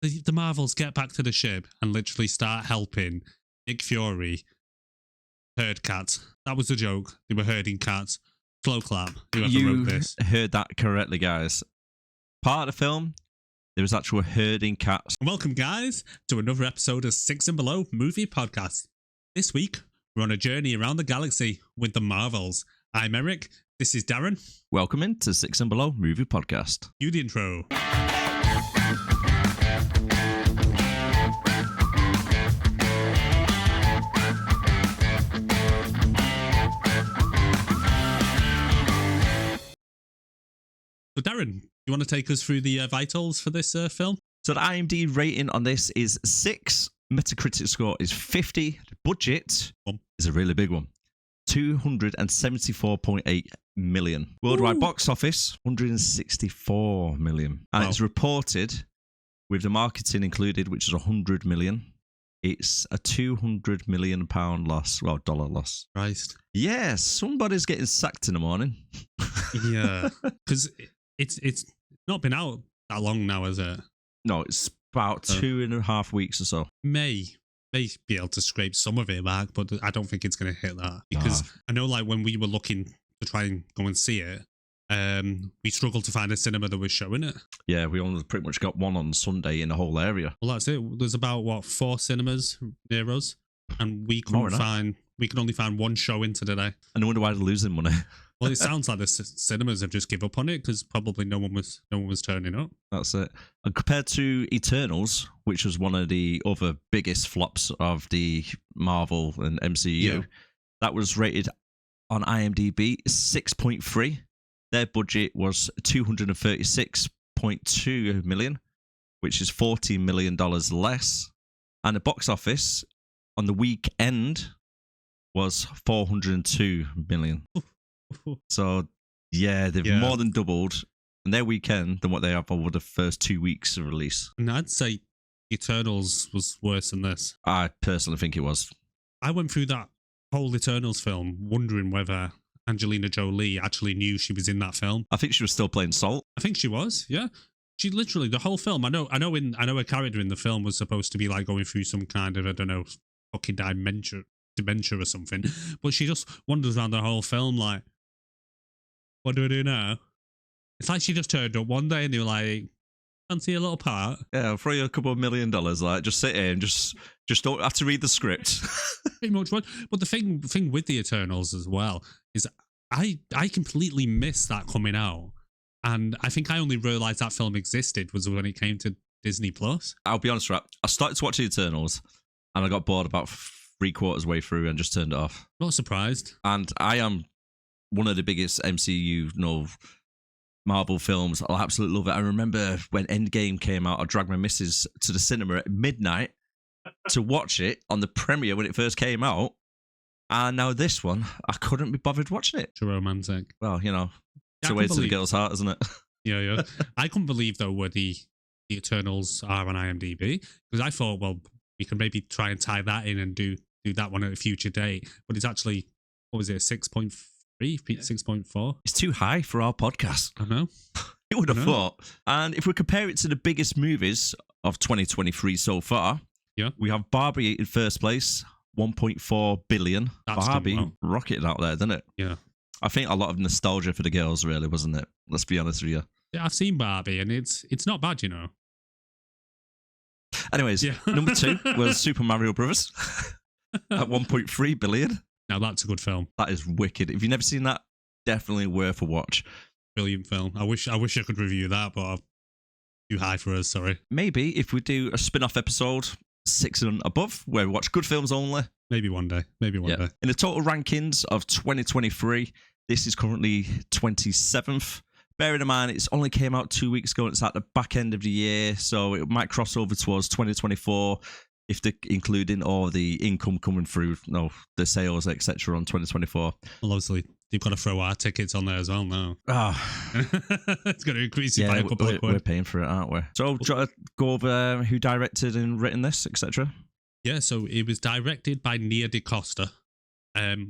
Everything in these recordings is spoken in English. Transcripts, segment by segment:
the Marvels get back to the ship and literally start helping Nick Fury herd cats. That was the joke. They were herding cats. Slow clap. Whoever wrote this. You heard that correctly, guys. Part of the film, there was actual herding cats. Welcome, guys, to another episode of Six and Below Movie Podcast. This week, we're on a journey around the galaxy with the Marvels. I'm Erik. This is Darren. Welcome into Six and Below Movie Podcast. Cue the intro. So, Darren, you want to take us through the vitals for this film? So the IMDb rating on this is 6. Metacritic score is 50. The budget is a really big one. 274.8 million. Worldwide box office, 164 million. And it's reported, with the marketing included, which is 100 million, it's a 200 million pound loss. Well, dollar loss. Christ. Yeah, somebody's getting sacked in the morning. Yeah, because it's not been out that long now, is it? No, it's about 2.5 weeks or so. May be able to scrape some of it back, but I don't think it's going to hit that. Because I know, like, when we were looking to try and go and see it, we struggled to find a cinema that was showing it. Yeah, we only pretty much got one on Sunday in the whole area. Well, that's it. There's about, 4 cinemas near us, and we could only find one showing today. And I wonder why they're losing money. Well, it sounds like the cinemas have just give up on it because probably no one was turning up. That's it. And compared to Eternals, which was one of the other biggest flops of the Marvel and MCU, that was rated on IMDb 6.3. Their budget was $236.2 million, which is $14 million less. And the box office on the weekend was $402 million. So, yeah, they've more than doubled in their weekend than what they have over the first 2 weeks of release. And I'd say Eternals was worse than this. I personally think it was. I went through that whole Eternals film wondering whether Angelina Jolie actually knew she was in that film. I think she was still playing Salt. I think she was, yeah. She literally, the whole film, I know a character in the film was supposed to be like going through some kind of, I don't know, fucking dementia or something. But she just wanders around the whole film like, what do I do now? It's like she just turned up one day and they were like, fancy a little part? Yeah, I'll throw you a couple of $1 million. Like, just sit here and just don't have to read the script. Pretty much. But the thing with the Eternals as well is I completely missed that coming out. And I think I only realised that film existed was when it came to Disney Plus. I'll be honest, right? I started to watch the Eternals and I got bored about 3/4 way through and just turned it off. Not surprised. And I am one of the biggest MCU, Marvel films. I absolutely love it. I remember when Endgame came out, I dragged my missus to the cinema at midnight to watch it on the premiere when it first came out. And now this one, I couldn't be bothered watching it. It's romantic. Well, it's a way to the girl's heart, isn't it? Yeah. I couldn't believe, though, where the Eternals are on IMDb. Because I thought, well, we could maybe try and tie that in and do that one at a future date. But it's actually, what was it, 6.3, 6.4? It's too high for our podcast. I know. You would have thought. And if we compare it to the biggest movies of 2023 so far, we have Barbie in first place, 1.4 billion. That's Barbie rocketed out there, didn't it? Yeah. I think a lot of nostalgia for the girls, really, wasn't it? Let's be honest with you. Yeah, I've seen Barbie, and it's not bad, Anyways, number 2 was Super Mario Brothers at 1.3 billion. Now that's a good film. That is wicked. If you've never seen that, definitely worth a watch. Brilliant film. I wish I could review that, but I'm too high for us. Sorry. Maybe if we do a spin-off episode, 6 and above, where we watch good films only. Maybe one day. Maybe one day. In the total rankings of 2023, this is currently 27th. Bearing in mind, it's only came out 2 weeks ago and it's at the back end of the year, so it might cross over towards 2024 if they're including all the income coming through, the sales, etc. on 2024. Well, obviously, you've got to throw our tickets on there as well now. It's going to increase it by a couple of quid. We're paying for it, aren't we? So, do you want to go over who directed and written this, etc.? Yeah, so it was directed by Nia DaCosta,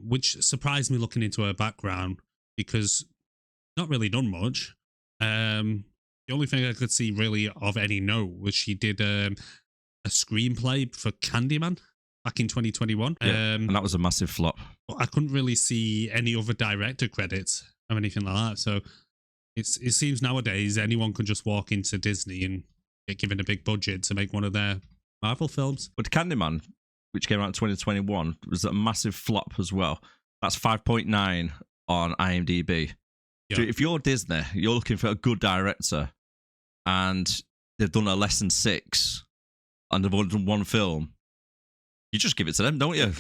which surprised me looking into her background because not really done much. She The only thing I could see really of any note was she did a screenplay for Candyman back in 2021. And that was a massive flop. I couldn't really see any other director credits or anything like that. So it seems nowadays anyone can just walk into Disney and get given a big budget to make one of their Marvel films. But Candyman, which came out in 2021, was a massive flop as well. That's 5.9 on IMDb. Yeah. So if you're Disney, you're looking for a good director, and they've done a less than 6, and they've only done one film, you just give it to them, don't you?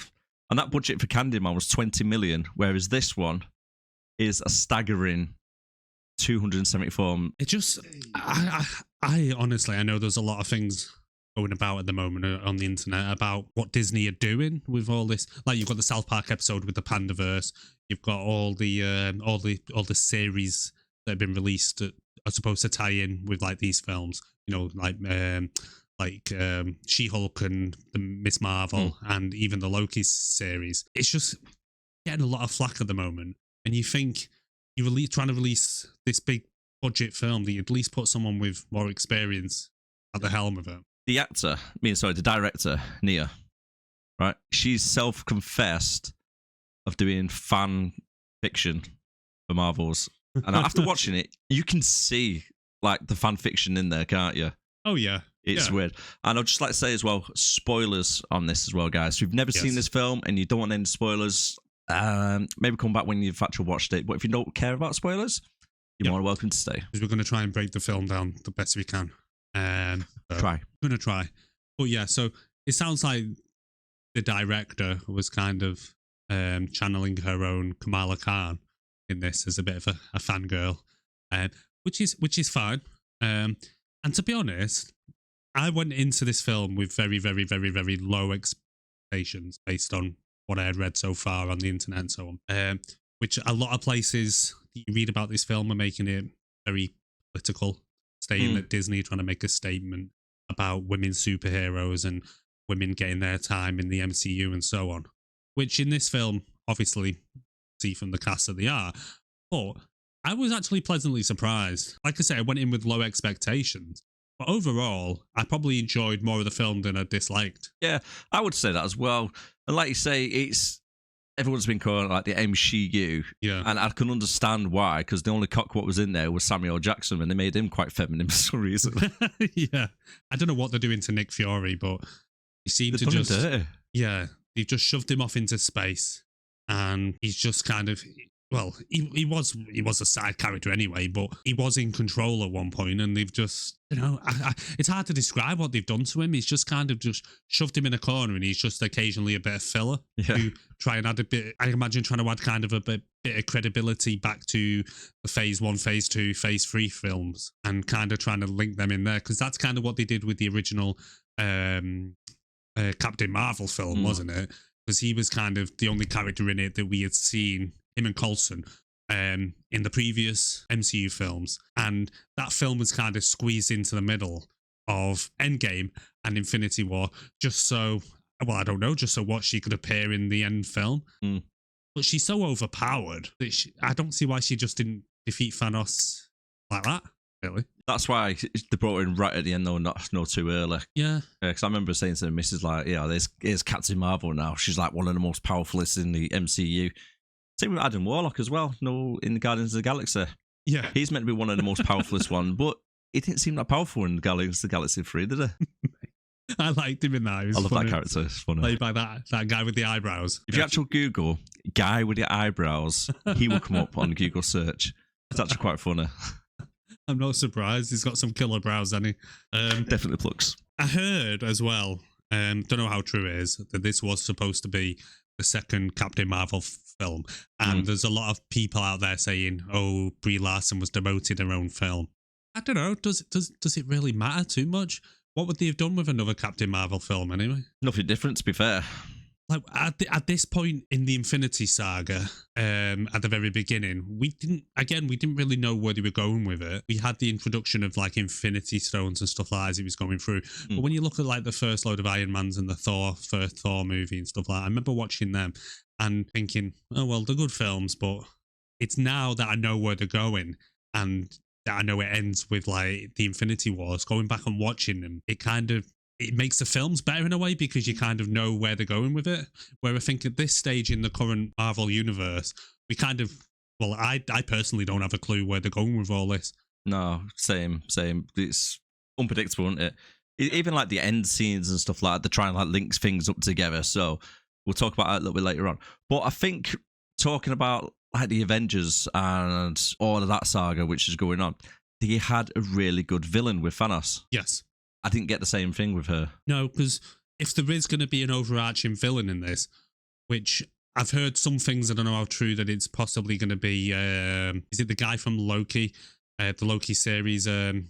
And that budget for Candyman was 20 million, whereas this one is a staggering 274. It just, I honestly, I know there's a lot of things going about at the moment on the internet about what Disney are doing with all this. Like, you've got the South Park episode with the Pandaverse. You've got all the series that have been released that are supposed to tie in with like these films. You know, like She-Hulk and the Miss Marvel and even the Loki series. It's just getting a lot of flack at the moment. And you think you're trying to release this big budget film that you'd at least put someone with more experience at the helm of it. The director, Nia, right? She's self-confessed of doing fan fiction for Marvels. And after watching it, you can see like the fan fiction in there, can't you? Oh, yeah. It's weird. And I'd just like to say as well, spoilers on this as well, guys. If you've never seen this film and you don't want any spoilers, maybe come back when you've actually watched it. But if you don't care about spoilers, you're more welcome to stay. Because we're going to try and break the film down the best we can. We're going to try. But yeah, so it sounds like the director was kind of channeling her own Kamala Khan in this as a bit of a fangirl, which is fine. And to be honest, I went into this film with very, very, very, very low expectations based on what I had read so far on the internet and so on. Which a lot of places that you read about this film are making it very political, saying that Disney are trying to make a statement about women superheroes and women getting their time in the MCU and so on. Which in this film, obviously, see from the cast that they are. But I was actually pleasantly surprised. Like I said, I went in with low expectations. But overall, I probably enjoyed more of the film than I disliked. Yeah, I would say that as well. And like you say, everyone's been calling it like the MCU. Yeah. And I can understand why, because the only cock what was in there was Samuel Jackson, and they made him quite feminine for some reason. Yeah. I don't know what they're doing to Nick Fury, but he seemed to just... Yeah, they've just shoved him off into space. And he's just kind of... Well, he was a side character anyway, but he was in control at one point, and they've just, it's hard to describe what they've done to him. He's just kind of just shoved him in a corner, and he's just occasionally a bit of filler to try and add a bit. I imagine trying to add kind of a bit of credibility back to the Phase 1, Phase 2, Phase 3 films, and kind of trying to link them in there, because that's kind of what they did with the original Captain Marvel film, wasn't it? Because he was kind of the only character in it that we had seen, him and Coulson, in the previous MCU films. And that film was kind of squeezed into the middle of Endgame and Infinity War, just so what she could appear in the end film. But she's so overpowered that I don't see why she just didn't defeat Thanos like that, really. That's why they brought her in right at the end, though, not too early. Yeah. Because I remember saying to the missus, like, there's Captain Marvel now. She's like one of the most powerfulest in the MCU. Same with Adam Warlock as well, in the Guardians of the Galaxy. Yeah. He's meant to be one of the most powerfulest one, but he didn't seem that powerful in Guardians of the Galaxy 3, did he? I liked him in that. I love that character. It's funny. Played by that guy with the eyebrows. If you actually Google guy with the eyebrows, he will come up on Google search. It's actually quite funny. I'm not surprised. He's got some killer brows, hasn't he? Definitely plugs. I heard as well, don't know how true it is, that this was supposed to be the second Captain Marvel film. And there's a lot of people out there saying, oh, Brie Larson was demoted her own film. I don't know. Does it really matter too much? What would they have done with another Captain Marvel film anyway? Nothing different, to be fair. Like at this point in the Infinity Saga, at the very beginning, we didn't really know where they were going with it. We had the introduction of like Infinity Stones and stuff like that as it was going through. But when you look at like the first load of Iron Mans and the first Thor movie and stuff like that, I remember watching them and thinking, oh well, they're good films, but it's now that I know where they're going, and I know it ends with like the Infinity Wars. Going back and watching them, it makes the films better in a way because you kind of know where they're going with it. Where I think at this stage in the current Marvel universe, we kind of, well, I personally don't have a clue where they're going with all this. No, same. It's unpredictable, isn't it? Even like the end scenes and stuff like that, they're trying to like link things up together. So we'll talk about that a little bit later on. But I think talking about like the Avengers and all of that saga which is going on, they had a really good villain with Thanos. Yes. I didn't get the same thing with her. No, because if there is going to be an overarching villain in this, which I've heard some things, I don't know how true, that it's possibly going to be, is it the guy from Loki, the Loki series? I can't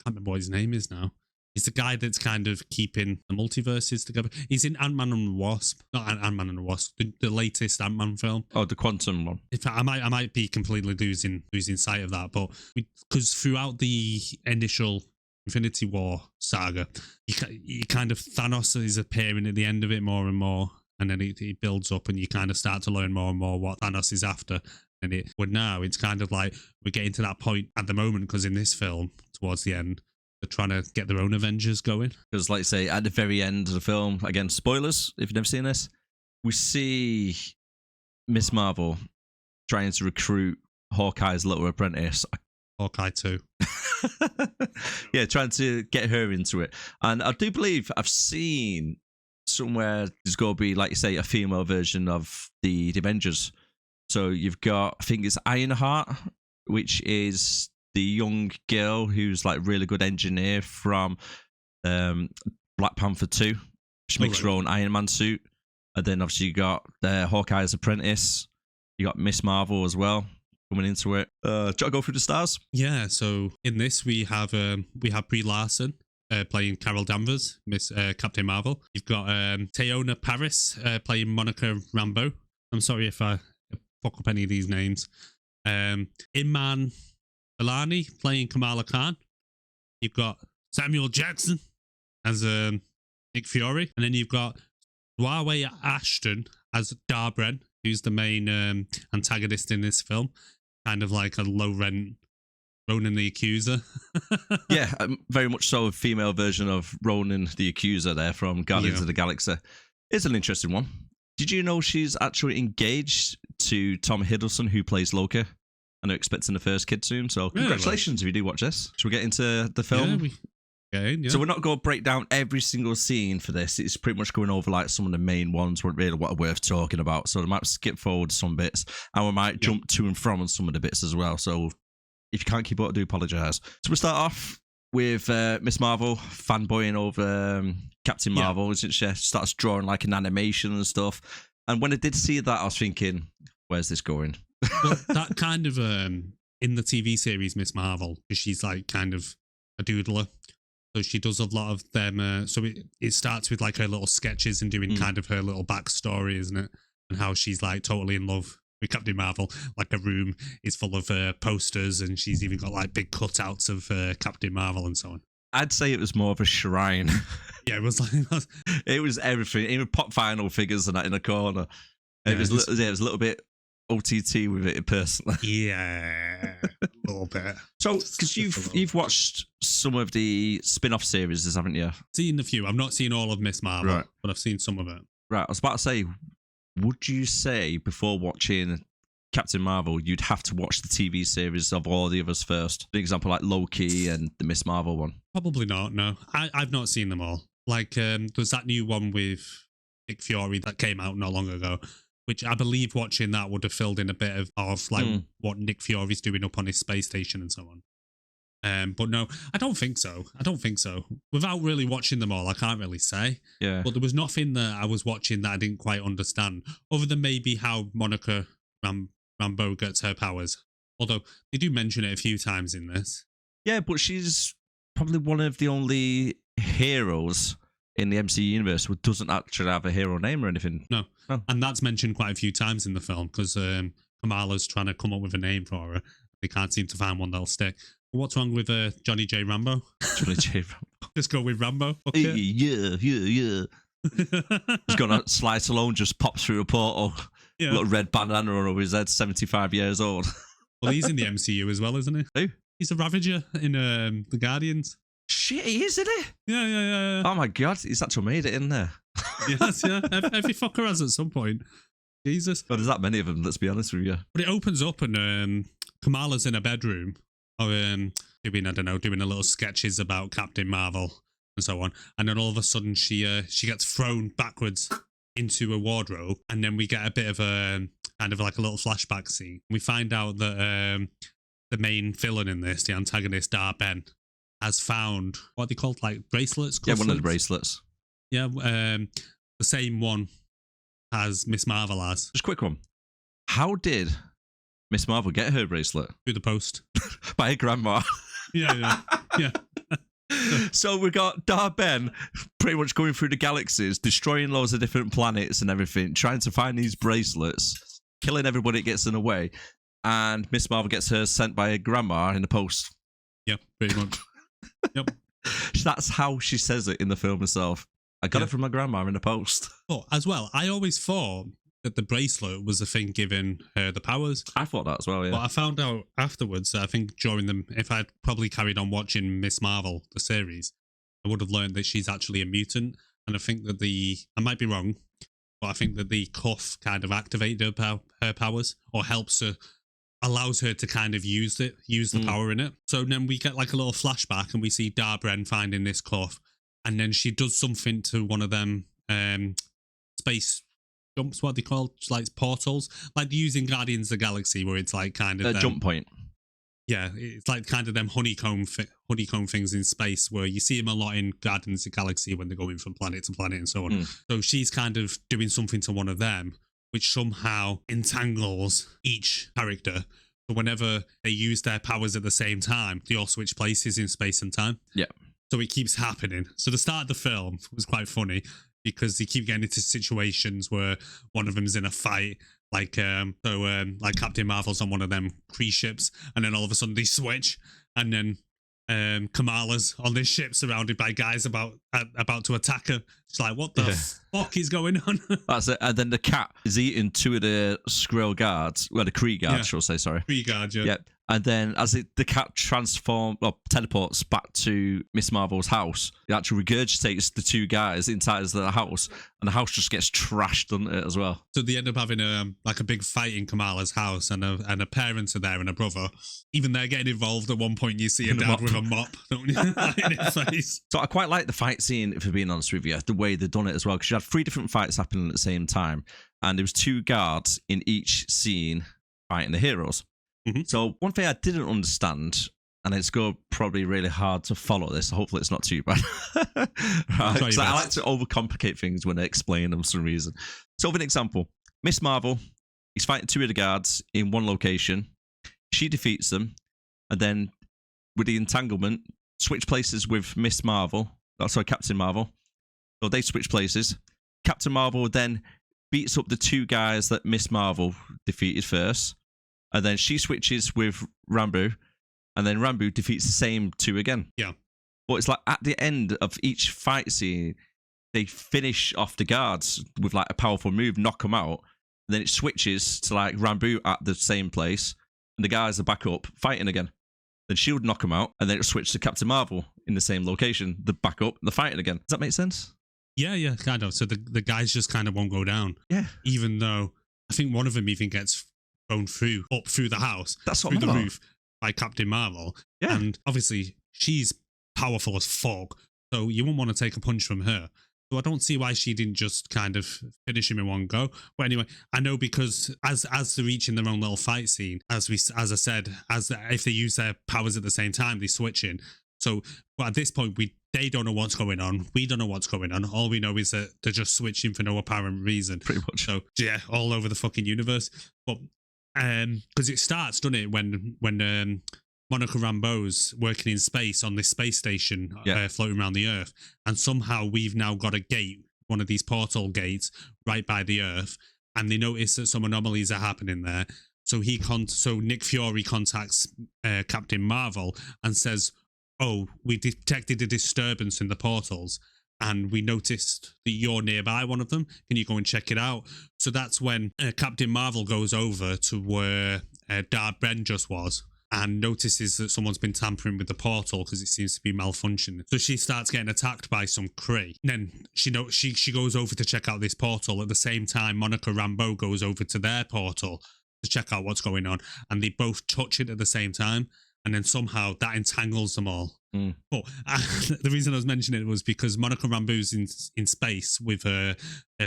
remember what his name is now. He's the guy that's kind of keeping the multiverses together. He's in Ant-Man and the Wasp. Not Ant-Man and the Wasp, the latest Ant-Man film. Oh, the Quantum one. In fact, I might be completely losing sight of that. But because throughout the initial Infinity War saga, you kind of, Thanos is appearing at the end of it more and more. And then it builds up and you kind of start to learn more and more what Thanos is after. But now it's kind of like we're getting to that point at the moment because in this film, towards the end, they're trying to get their own Avengers going. Because, like I say, at the very end of the film, again, spoilers if you've never seen this, we see Miss Marvel trying to recruit Hawkeye's little apprentice. Hawkeye 2. Yeah, trying to get her into it. And I do believe I've seen somewhere there's going to be, like you say, a female version of the Avengers. So you've got, I think it's Ironheart, which is the young girl who's like really good engineer from Black Panther 2. She makes her own Iron Man suit. And then obviously you got Hawkeye's apprentice. You got Miss Marvel as well coming into it. Do you want to go through the stars? Yeah, so in this we have Brie Larson playing Carol Danvers, Miss Captain Marvel. You've got Teyonah Parris playing Monica Rambeau. I'm sorry if I fuck up any of these names. Iman Vellani playing Kamala Khan. You've got Samuel Jackson as Nick Fury. And then you've got Dwayne Ashton as Darbren, who's the main antagonist in this film. Kind of like a low-rent Ronan the Accuser. Yeah, very much so a female version of Ronan the Accuser there from Guardians of the Galaxy. It's an interesting one. Did you know she's actually engaged to Tom Hiddleston, who plays Loki? And they're expecting the first kid soon. So congratulations if you do watch this. Should we get into the film? Yeah, So we're not going to break down every single scene for this. It's pretty much going over like some of the main ones really what are worth talking about. So we might skip forward some bits and we might jump to and from on some of the bits as well. So if you can't keep up, I do apologise. So we start off with Miss Marvel fanboying over Captain Marvel, isn't she? She starts drawing like an animation and stuff. And when I did see that, I was thinking, where's this going? Well, that kind of in the TV series Miss Marvel, because she's like kind of a doodler. So she does a lot of them. So it starts with like her little sketches and doing kind of her little backstory, isn't it? And how she's like totally in love with Captain Marvel. Like a room is full of posters, and she's even got like big cutouts of Captain Marvel and so on. I'd say it was more of a shrine. Yeah, it was like it was everything. Even pop vinyl figures and that in a corner. It was a little bit OTT with it personally. Yeah, a little bit. So, because you've watched some of the spin-off series, haven't you? Seen a few. I've not seen all of Miss Marvel, but I've seen some of it. Right, I was about to say, would you say before watching Captain Marvel, you'd have to watch the TV series of all the others first? For example, like Loki and the Miss Marvel one. Probably not. No, I've not seen them all. Like, there's that new one with Nick Fury that came out not long ago, which I believe watching that would have filled in a bit of like what Nick Fury's doing up on his space station and so on. But no, I don't think so. Without really watching them all, I can't really say. Yeah. But there was nothing that I was watching that I didn't quite understand, other than maybe how Monica Rambeau gets her powers. Although they do mention it a few times in this. Yeah, but she's probably one of the only heroes in the MCU universe who doesn't actually have a hero name or anything. No. And that's mentioned quite a few times in the film because Kamala's trying to come up with a name for her. They can't seem to find one that'll stick. What's wrong with Johnny J. Rambeau? Johnny J. Rambeau. Just go with Rambeau. Okay. Yeah. He's going to Slice Alone, just pops through a portal. Yeah. Little red bandana over his head, 75 years old. Well, he's in the MCU as well, isn't he? Who? He's a Ravager in the Guardians. Shit, he is, isn't he? Yeah. Oh my god, he's actually made it in there. Yes, yeah. Every fucker has at some point. Jesus. Well, there's that many of them, let's be honest with you. But it opens up and Kamala's in a bedroom or doing a little sketches about Captain Marvel and so on. And then all of a sudden she gets thrown backwards into a wardrobe, and then we get a bit of a kind of like a little flashback scene. We find out that the main villain in this, the antagonist Darben, has found what are they called, like bracelets? Yeah, one of the bracelets. Yeah, the same one as Miss Marvel has. Just a quick one. How did Miss Marvel get her bracelet? Through the post. By her grandma. Yeah. So we got Darben pretty much going through the galaxies, destroying loads of different planets and everything, trying to find these bracelets, killing everybody that gets in the way, and Miss Marvel gets hers sent by her grandma in the post. Yep, pretty much. Yep. That's how she says it in the film herself. I got it from my grandma in the post. Oh, as well, I always thought that the bracelet was the thing giving her the powers. I thought that as well, yeah. But I found out afterwards, I think during if I'd probably carried on watching Miss Marvel, the series, I would have learned that she's actually a mutant. And I think that I might be wrong, but I think that the cuff kind of activated her powers, or allows her to kind of use the power in it. So then we get like a little flashback and we see Darben finding this cuff, and then she does something to one of them space jumps, what they call, like portals, like using Guardians of the Galaxy, where it's like kind of jump point. Yeah, it's like kind of them honeycomb things in space, where you see them a lot in Guardians of the Galaxy when they're going from planet to planet and so on. So she's kind of doing something to one of them, which somehow entangles each character. So whenever they use their powers at the same time, they all switch places in space and time. Yeah. So it keeps happening. So the start of the film was quite funny, because they keep getting into situations where one of them's in a fight, like Captain Marvel's on one of them Kree ships, and then all of a sudden they switch, and then Kamala's on this ship surrounded by guys about to attack her. It's like, what the fuck is going on? That's it. And then the cat is eating two of the Skrull guards, well, the Kree guards, shall I say, sorry. Kree guards, yeah. And then as the cat teleports back to Miss Marvel's house, it actually regurgitates the two guys inside the house, and the house just gets trashed, doesn't it, as well? So they end up having a big fight in Kamala's house, and a parents are there and a brother. Even they're getting involved. At one point, you see a dad with a mop, don't you? In his face. So I quite like the fight scene, if I'm being honest with you, the way they've done it as well, because you had 3 different fights happening at the same time, and there was 2 guards in each scene fighting the heroes. Mm-hmm. So one thing I didn't understand, and it's going probably really hard to follow this, so hopefully it's not too bad. Right? So I like to overcomplicate things when I explain them for some reason. So for an example, Miss Marvel, he's fighting 2 of the guards in one location. She defeats them, and then with the entanglement, switch places with Miss Marvel. Oh, sorry, Captain Marvel. So they switch places. Captain Marvel then beats up the 2 guys that Miss Marvel defeated first. And then she switches with Rambeau, and then Rambeau defeats the same 2 again. Yeah. But it's like at the end of each fight scene, they finish off the guards with like a powerful move, knock them out. And then it switches to like Rambeau at the same place, and the guys are back up fighting again. Then she would knock them out, and then it switched to Captain Marvel in the same location. They're back up, they're fighting again. Does that make sense? Yeah, kind of. So the guys just kind of won't go down. Yeah. Even though I think one of them even gets thrown up through the house, through the roof by Captain Marvel. Yeah. And obviously she's powerful as fuck, so you wouldn't want to take a punch from her. So I don't see why she didn't just kind of finish him in one go. But anyway, I know, because as they're reaching their own little fight scene, as I said, if they use their powers at the same time, they switch in. So but at this point, they don't know what's going on. We don't know what's going on. All we know is that they're just switching for no apparent reason. Pretty much. So yeah, all over the fucking universe. But because it starts, doesn't it, when Monica Rambeau's working in space on this space station, floating around the Earth, and somehow we've now got a gate, one of these portal gates, right by the Earth, and they notice that some anomalies are happening there. So Nick Fury contacts Captain Marvel and says, "Oh, we detected a disturbance in the portals, and we noticed that you're nearby one of them. Can you go and check it out?" So that's when Captain Marvel goes over to where Darben just was, and notices that someone's been tampering with the portal because it seems to be malfunctioning. So she starts getting attacked by some Kree. Then she goes over to check out this portal. At the same time, Monica Rambeau goes over to their portal to check out what's going on, and they both touch it at the same time, and then somehow that entangles them all. But the reason I was mentioning it was because Monica Rambeau's in space with her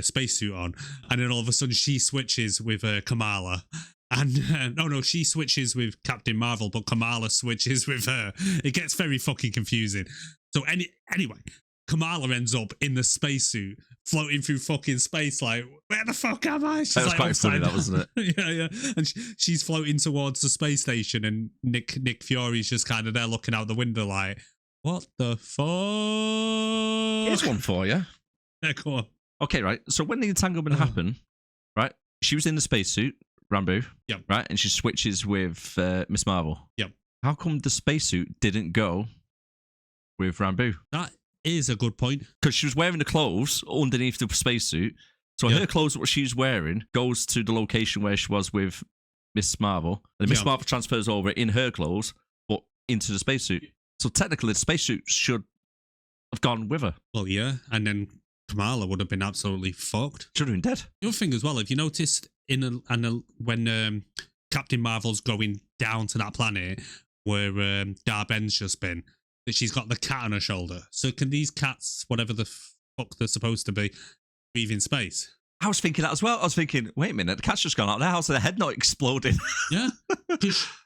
spacesuit on, and then all of a sudden she switches with Kamala. And no, she switches with Captain Marvel, but Kamala switches with her. It gets very fucking confusing. So anyway, Kamala ends up in the spacesuit, floating through fucking space. Like, where the fuck am I? She's that was like quite funny, that wasn't it? yeah. And she's floating towards the space station, and Nick Fury's just kind of there looking out the window, like, what the fuck? Here's one for you. Yeah, go on. Okay, right. So when the entanglement happened, right? She was in the spacesuit, Rambeau. Yep. Right, and she switches with Miss Marvel. Yep. How come the spacesuit didn't go with Rambeau? That is a good point. Because she was wearing the clothes underneath the spacesuit. So her clothes, what she's wearing, goes to the location where she was with Miss Marvel. And Miss Marvel transfers over in her clothes, but into the spacesuit. So technically, the spacesuit should have gone with her. Well, yeah. And then Kamala would have been absolutely fucked. Should have been dead. The other thing as well, if you noticed when Captain Marvel's going down to that planet where Darben's just been, that she's got the cat on her shoulder. So can these cats, whatever the fuck they're supposed to be, breathe in space? I was thinking that as well. I was thinking, wait a minute, the cat's just gone out there. How's their head not exploded? Yeah.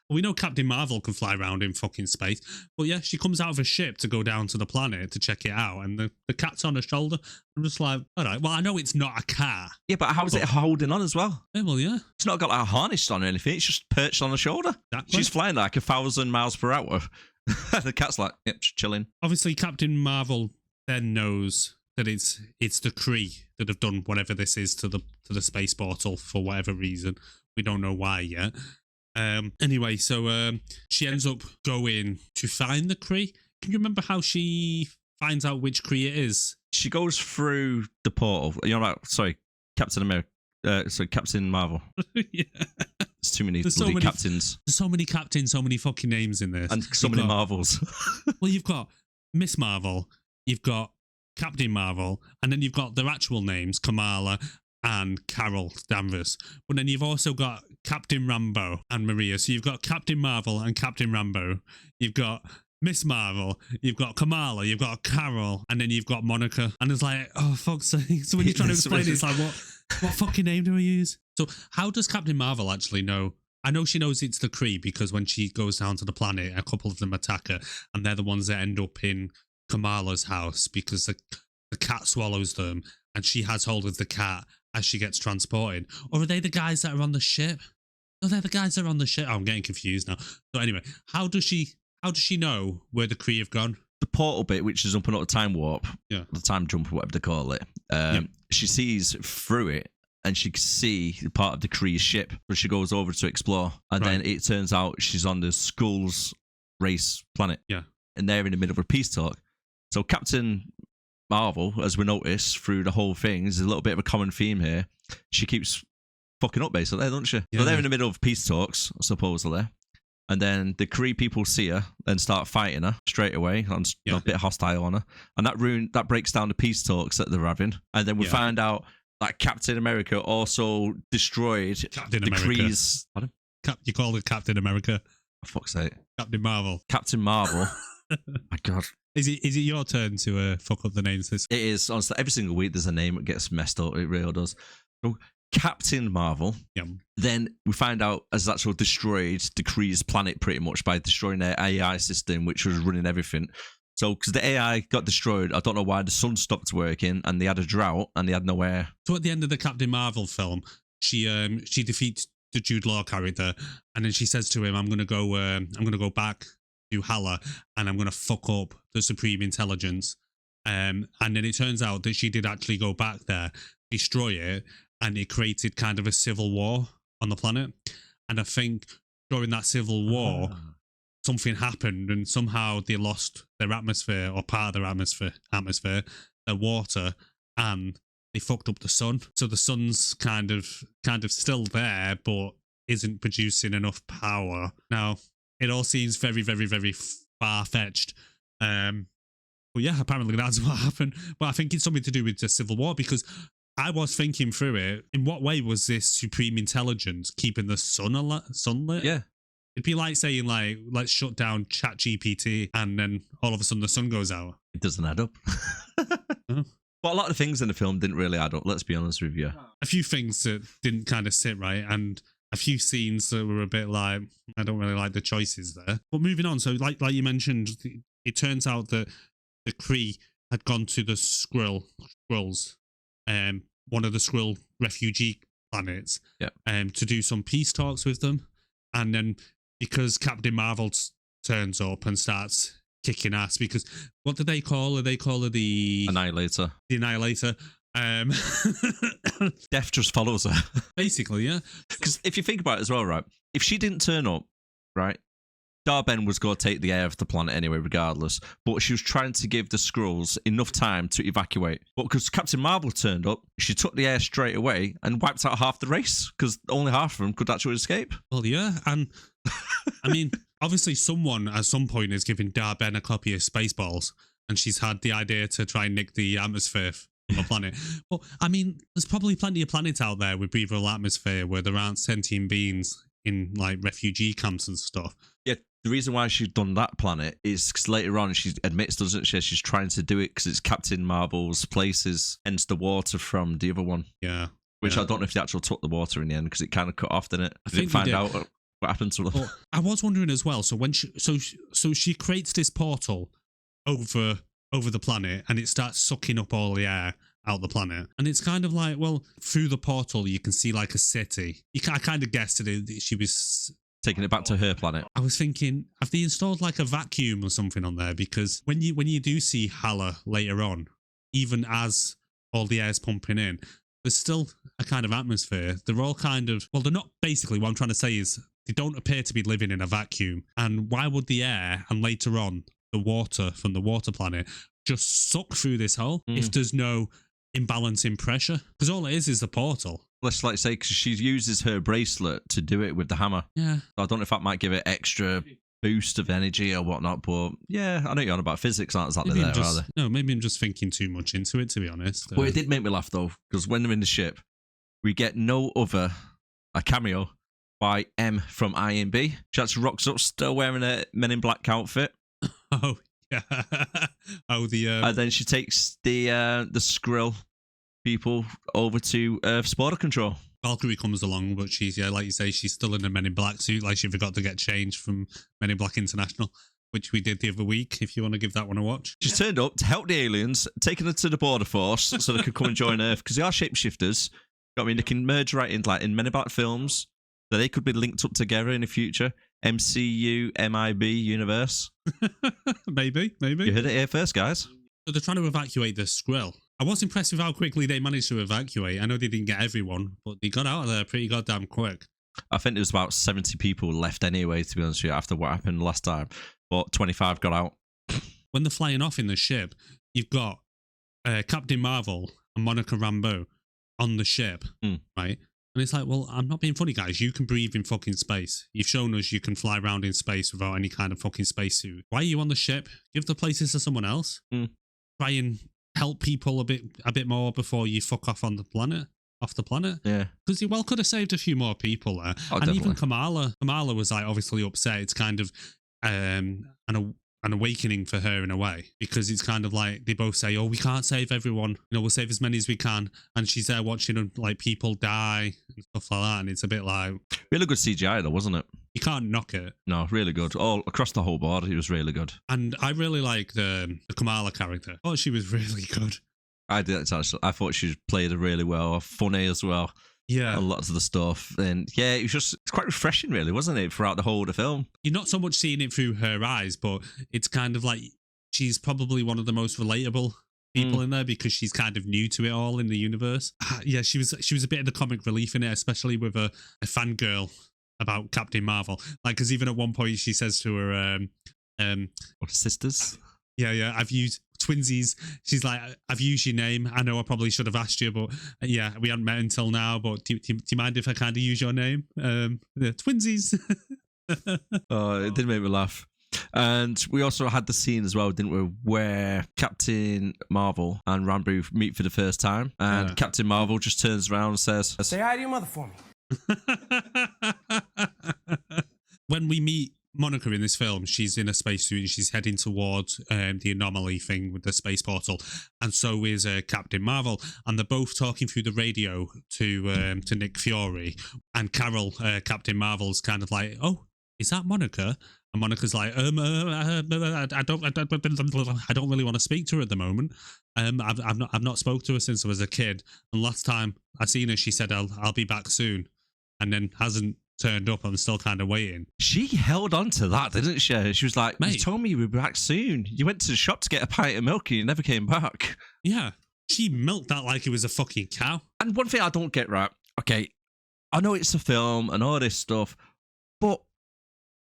We know Captain Marvel can fly around in fucking space. But yeah, she comes out of a ship to go down to the planet to check it out. And the cat's on her shoulder. I'm just like, all right, well, I know it's not a cat. Yeah, but how is it holding on as well? Yeah, well, yeah. It's not got like a harness on or anything. It's just perched on her shoulder. Exactly. She's flying like 1,000 miles per hour. The cat's like, yep, just chilling. Obviously, Captain Marvel then knows that it's the Kree that have done whatever this is to the space portal for whatever reason. We don't know why yet. Anyway, so she ends up going to find the Kree. Can you remember how she finds out which Kree it is? She goes through the portal. You're right. Sorry, Captain America. Captain Marvel. Yeah. There's too many bloody captains. There's so many captains, so many fucking names in this. And so many Marvels. Well, you've got Miss Marvel, you've got Captain Marvel, and then you've got their actual names, Kamala and Carol Danvers. But then you've also got Captain Rambeau and Maria. So you've got Captain Marvel and Captain Rambeau. You've got Miss Marvel, you've got Kamala, you've got Carol, and then you've got Monica. And it's like, oh, fuck's sake. So when you're trying to explain it, it's like, what fucking name do I use? So how does Captain Marvel actually know? I know she knows it's the Kree because when she goes down to the planet, a couple of them attack her, and they're the ones that end up in Kamala's house because the cat swallows them, and she has hold of the cat as she gets transported. Or are they the guys that are on the ship? No, they're the guys that are on the ship. Oh, I'm getting confused now. So anyway, how does she know where the Kree have gone? The portal bit, which is opening up the time warp, the time jump, or whatever they call it. She sees through it, and she can see part of the Kree ship, but she goes over to explore, and then it turns out she's on the Skulls race planet. Yeah, and they're in the middle of a peace talk. So Captain Marvel, as we notice through the whole thing, is a little bit of a common theme here. She keeps fucking up basically, doesn't she? Yeah. So they're in the middle of peace talks, supposedly. And then the Kree people see her and start fighting her straight away, a bit hostile on her. And that breaks down the peace talks that they're having. And then we find out that Captain America also destroyed Kree's... Pardon? You call it Captain America? For fuck's sake. Captain Marvel. Captain Marvel. My God. Is it your turn to fuck up the names? It is. Honestly, every single week there's a name that gets messed up. It really does. So Captain Marvel. Yeah. Then we find out has actually destroyed the Kree's planet pretty much by destroying their AI system, which was running everything. So, because the AI got destroyed, I don't know why the sun stopped working, and they had a drought, and they had no air. So at the end of the Captain Marvel film, she defeats the Jude Law character, and then she says to him, "I'm gonna go back to Hala, and I'm gonna fuck up the Supreme Intelligence." And then it turns out that she did actually go back there, destroy it, and it created kind of a civil war on the planet. And I think during that civil war, something happened, and somehow they lost their atmosphere, or part of their atmosphere, their water, and they fucked up the sun. So the sun's kind of still there, but isn't producing enough power. Now, it all seems very, very, very far-fetched. But yeah, apparently that's what happened. But I think it's something to do with the Civil War, because I was thinking through it, in what way was this supreme intelligence keeping the sunlit? Yeah. It'd be like saying, like, let's shut down ChatGPT, and then all of a sudden the sun goes out. It doesn't add up. Oh. But a lot of things in the film didn't really add up, let's be honest with you. A few things that didn't kind of sit right, and a few scenes that were a bit like, I don't really like the choices there. But moving on, so like you mentioned, it turns out that the Kree had gone to the Skrulls, one of the Skrull refugee planets, to do some peace talks with them. And then because Captain Marvel turns up and starts kicking ass, because what do they call her? They call her the Annihilator. The Annihilator. Death just follows her. Basically, yeah. Because if you think about it as well, right? If she didn't turn up, right? Dar-Ben was going to take the air of the planet anyway, regardless. But she was trying to give the Skrulls enough time to evacuate. But because Captain Marvel turned up, she took the air straight away and wiped out half the race, because only half of them could actually escape. Well, yeah, and I mean, obviously someone at some point is giving Dar-Ben a copy of Spaceballs, and she's had the idea to try and nick the atmosphere from a planet. Well, I mean, there's probably plenty of planets out there with breathable atmosphere where there aren't sentient beings in, like, refugee camps and stuff. Yeah, the reason why she's done that planet is because later on she admits, doesn't she, she's trying to do it because it's Captain Marvel's places, hence the water from the other one. Yeah. Which yeah. I don't know if they actually took the water in the end, because it kind of cut off, didn't it? I Didn't find out what happened to them. Well, I was wondering as well. So when she creates this portal over the planet, and it starts sucking up all the air out the planet, and it's kind of like, well, through the portal you can see like a city. I kind of guessed that she was taking it back to her planet. I was thinking, have they installed like a vacuum or something on there? Because when you do see Hala later on, even as all the air's pumping in, there's still a kind of atmosphere. They're all kind of, well, they're not, basically what I'm trying to say is they don't appear to be living in a vacuum. And why would the air and later on the water from the water planet just suck through this hole if there's no imbalance in pressure? Because all it is the portal. Let's like say, because she uses her bracelet to do it with the hammer. Yeah. So I don't know if that might give it extra boost of energy or whatnot, but yeah, I know you're on about physics, aren't exactly there, are they? No, maybe I'm just thinking too much into it, to be honest. But it did make me laugh though, because when they're in the ship, we get a cameo by M from IMDb. She actually rocks up, still wearing a Men in Black outfit. Oh yeah. Oh, and then she takes the Skrull people over to Earth's border control. Valkyrie comes along, but she's, yeah, like you say, she's still in a Men in Black suit, like she forgot to get changed from Men in Black International, which we did the other week, if you want to give that one a watch. She's turned up to help the aliens, taking her to the border force so they could come and join Earth, because they are shapeshifters. I mean, they can merge right in, like in Men in Black films, so they could be linked up together in the future. MCU, MIB universe. Maybe. You heard it here first, guys. So they're trying to evacuate the Skrull. I was impressed with how quickly they managed to evacuate. I know they didn't get everyone, but they got out of there pretty goddamn quick. I think there was about 70 people left anyway, to be honest with you, after what happened last time. But 25 got out. When they're flying off in the ship, you've got Captain Marvel and Monica Rambeau on the ship, right? And it's like, well, I'm not being funny, guys. You can breathe in fucking space. You've shown us you can fly around in space without any kind of fucking spacesuit. Why are you on the ship? Give the places to someone else. Try and help people a bit more before you fuck off the planet. Yeah. Because you could have saved a few more people there. Oh, and definitely. even Kamala was like obviously upset. It's kind of an awakening for her in a way, because it's kind of like they both say, oh, we can't save everyone, we'll save as many as we can, and she's there watching like people die and stuff like that, and it's a bit like, really good CGI though, wasn't it? You can't knock it. No, really good. All across the whole board, it was really good. And I really like the Kamala character. Oh, she was really good. I did actually. I thought she played it really well, funny as well. Yeah, and lots of the stuff, and yeah, it's quite refreshing, really, wasn't it, throughout the whole of the film? You're not so much seeing it through her eyes, but it's kind of like she's probably one of the most relatable people in there, because she's kind of new to it all in the universe. Yeah, she was a bit of the comic relief in it, especially with a fangirl about Captain Marvel. Like, because even at one point she says to her, sisters. Yeah, I've used twinsies. She's like, I've used your name. I know I probably should have asked you, but yeah, we hadn't met until now. But do you mind if I kind of use your name? The twinsies. Oh, it did make me laugh. And we also had the scene as well, didn't we, where Captain Marvel and Rambeau meet for the first time, and Captain Marvel just turns around and says, "Say hi to your mother for me." When we meet Monica in this film, she's in a spacesuit and she's heading towards the anomaly thing with the space portal, and so is Captain Marvel, and they're both talking through the radio to Nick Fury, and Carol, Captain Marvel's kind of like, "Oh, is that Monica?" And Monica's like, I don't really want to speak to her at the moment. I've not spoke to her since I was a kid, and last time I seen her, she said I'll be back soon, and then hasn't turned up. I'm still kind of waiting. She held on to that, didn't she? She was like, "Mate, you told me you would be back soon. You went to the shop to get a pint of milk and you never came back." Yeah, she milked that like it was a fucking cow. And one thing I don't get right, okay, I know it's a film and all this stuff, but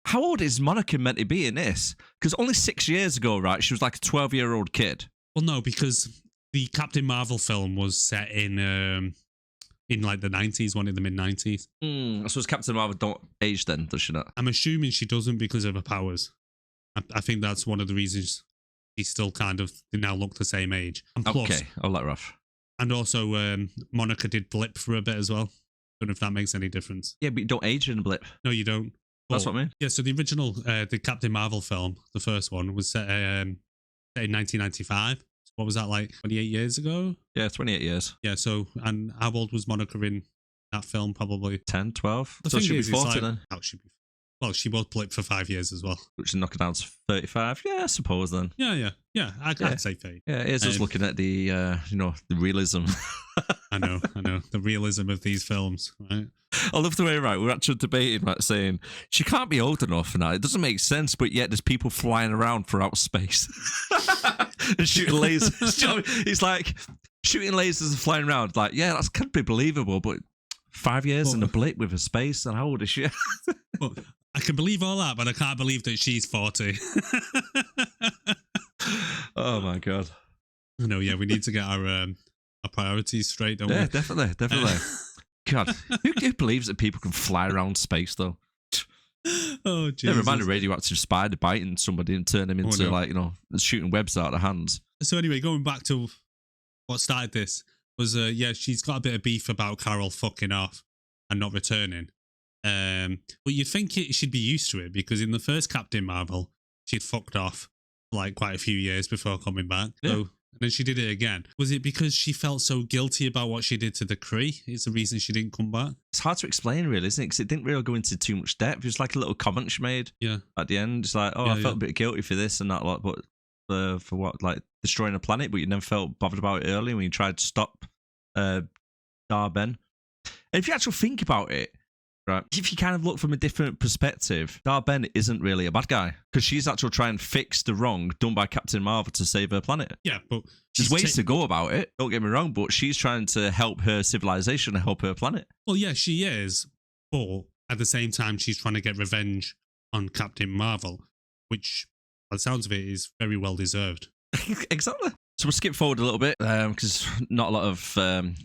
how old is Monica meant to be in this? Because only 6 years ago, right, she was like a 12-year-old kid. Well, no, because the Captain Marvel film was set in like the 90s, one in the mid-90s. I suppose Captain Marvel don't age then, does she not? I'm assuming she doesn't because of her powers. I think that's one of the reasons she's still kind of, they now look the same age. And plus, okay, I'll let her off. And also, Monica did blip for a bit as well. Don't know if that makes any difference. Yeah, but you don't age in a blip. No, you don't. That's what I mean. Yeah, so the original, the Captain Marvel film, the first one, was set in 1995. What was that, like 28 years ago? Yeah, 28 years. Yeah, so, and how old was Monica in that film? Probably 10, 12. The So thing she'll be is, it's 40 like, then. oh, well, she was blipped for 5 years as well. Which is knock it down to 35. Yeah, I suppose then. Yeah. I'd say 30. Yeah, it is just looking at the, the realism. I know. The realism of these films, right? I love the way, right, we're actually debating, like, saying, she can't be old enough for that. It doesn't make sense, but yet there's people flying around throughout space and shooting lasers. It's like, shooting lasers and flying around. Like, yeah, that's could be believable, but 5 years in a blip with a space, and how old is she? Well, I can believe all that, but I can't believe that she's 40. Oh, my God. I know, yeah, we need to get our priorities straight, don't we? Yeah, definitely. God, who believes that people can fly around space, though? Oh, Jesus. Never mind a radioactive spider biting somebody and turn them into, shooting webs out of hands. So anyway, going back to what started this, was, she's got a bit of beef about Carol fucking off and not returning. But you'd think she'd be used to it, because in the first Captain Marvel, she'd fucked off like quite a few years before coming back. Yeah. So, and then she did it again. Was it because she felt so guilty about what she did to the Kree? Is the reason she didn't come back? It's hard to explain, really, isn't it? Because it didn't really go into too much depth. It was like a little comment she made at the end. It's like, I felt a bit guilty for this and that, but for what, like destroying a planet, but you never felt bothered about it earlier when you tried to stop Darben. And if you actually think about it, right, if you kind of look from a different perspective, Darben isn't really a bad guy, because she's actually trying to fix the wrong done by Captain Marvel to save her planet. Yeah, but there's ways to go about it, don't get me wrong, but she's trying to help her civilization and help her planet. Well, yeah, she is, but at the same time, she's trying to get revenge on Captain Marvel, which, by the sounds of it, is very well deserved. Exactly. So we'll skip forward a little bit, because not a lot of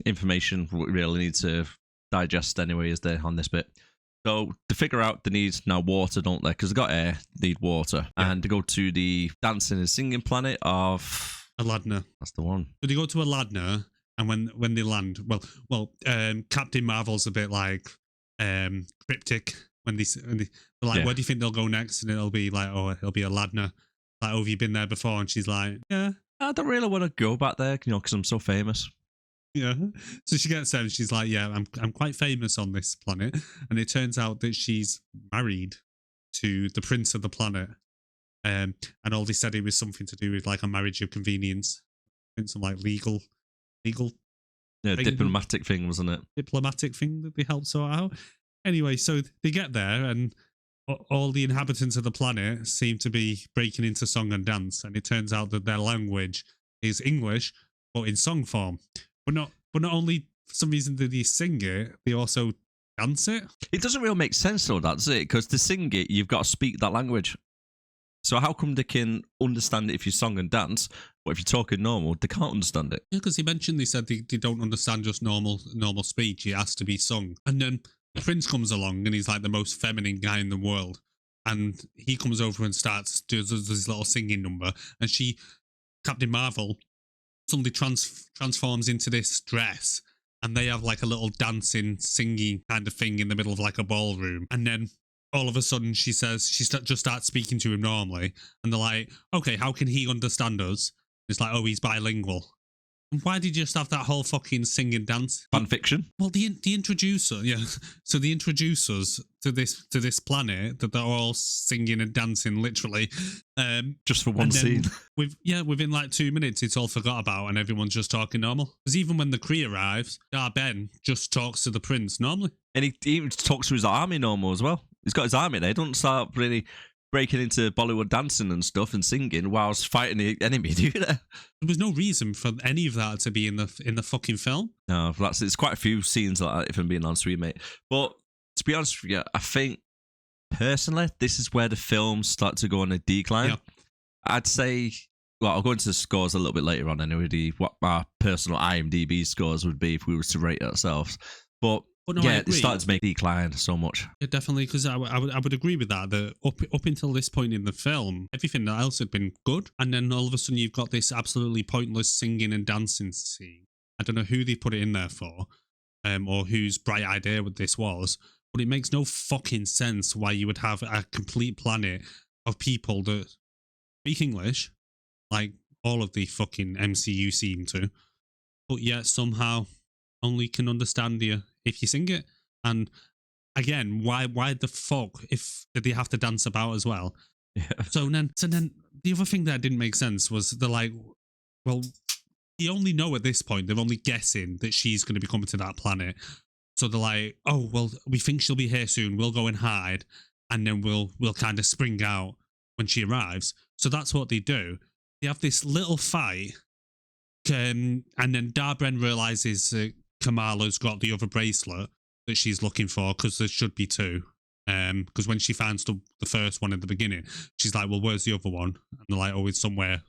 information we really need to digest anyway, is there, on this bit. So to figure out, they need now water, don't they? Because they got air, they need water. Yeah. And to go to the dancing and singing planet of Aladna. That's the one. So they go to Aladna, and when they land, Captain Marvel's a bit like cryptic when they're like, where do you think they'll go next? And it'll be like, oh, it'll be Aladna. Like, oh, have you been there before? And she's like, yeah. I don't really want to go back there, because I'm so famous. Yeah. So she gets there and she's like, yeah, I'm quite famous on this planet. And it turns out that she's married to the prince of the planet. And all they said it was something to do with like a marriage of convenience. Some like legal yeah, thing. diplomatic thing, wasn't it? Diplomatic thing that they helped sort out. Anyway, so they get there and all the inhabitants of the planet seem to be breaking into song and dance. And it turns out that their language is English, but in song form. But not only for some reason do they sing it, they also dance it. It doesn't really make sense though, does it? Because to sing it, you've got to speak that language. So how come they can understand it if you song and dance, but if you're talking normal, they can't understand it? Yeah, because they said they don't understand just normal speech. It has to be sung. And then Prince comes along and he's like the most feminine guy in the world. And he comes over and does this little singing number. And Captain Marvel, suddenly transforms into this dress. And they have like a little dancing, singing kind of thing in the middle of like a ballroom. And then all of a sudden she just starts speaking to him normally. And they're like, okay, how can he understand us? It's like, oh, he's bilingual. Why did you just have that whole fucking sing and dance? Fan fiction. Well, the introducer, yeah. So the introducers to this planet that they're all singing and dancing, literally, just for one scene. Within like 2 minutes, it's all forgot about, and everyone's just talking normal. Because even when the Kree arrives, Ben just talks to the prince normally, and he even talks to his army normal as well. He's got his army there. He doesn't start really breaking into Bollywood dancing and stuff and singing whilst fighting the enemy, do you? There was no reason for any of that to be in the fucking film. No, it's quite a few scenes like that, if I'm being honest with you, mate. But to be honest with you, I think personally this is where the films start to go on a decline. Yeah. I'd say, well, I'll go into the scores a little bit later on anyway, what my personal IMDb scores would be if we were to rate it ourselves. But no, yeah, it started to make decline so much. Yeah, definitely, because I would agree with that. That up until this point in the film, everything else had been good, and then all of a sudden you've got this absolutely pointless singing and dancing scene. I don't know who they put it in there for, or whose bright idea this was, but it makes no fucking sense why you would have a complete planet of people that speak English, like all of the fucking MCU seem to, but yet somehow only can understand you if you sing it. And again, why the fuck did they have to dance about as well? Yeah. So then the other thing that didn't make sense was they're like, well, you only know at this point, they're only guessing that she's going to be coming to that planet. So they're like, oh, well, we think she'll be here soon. We'll go and hide, and then we'll kind of spring out when she arrives. So that's what they do. They have this little fight, and then Darren realizes that Kamala's got the other bracelet that she's looking for, because there should be two. Because when she finds the first one at the beginning, she's like, well, where's the other one? And they're like, oh, it's somewhere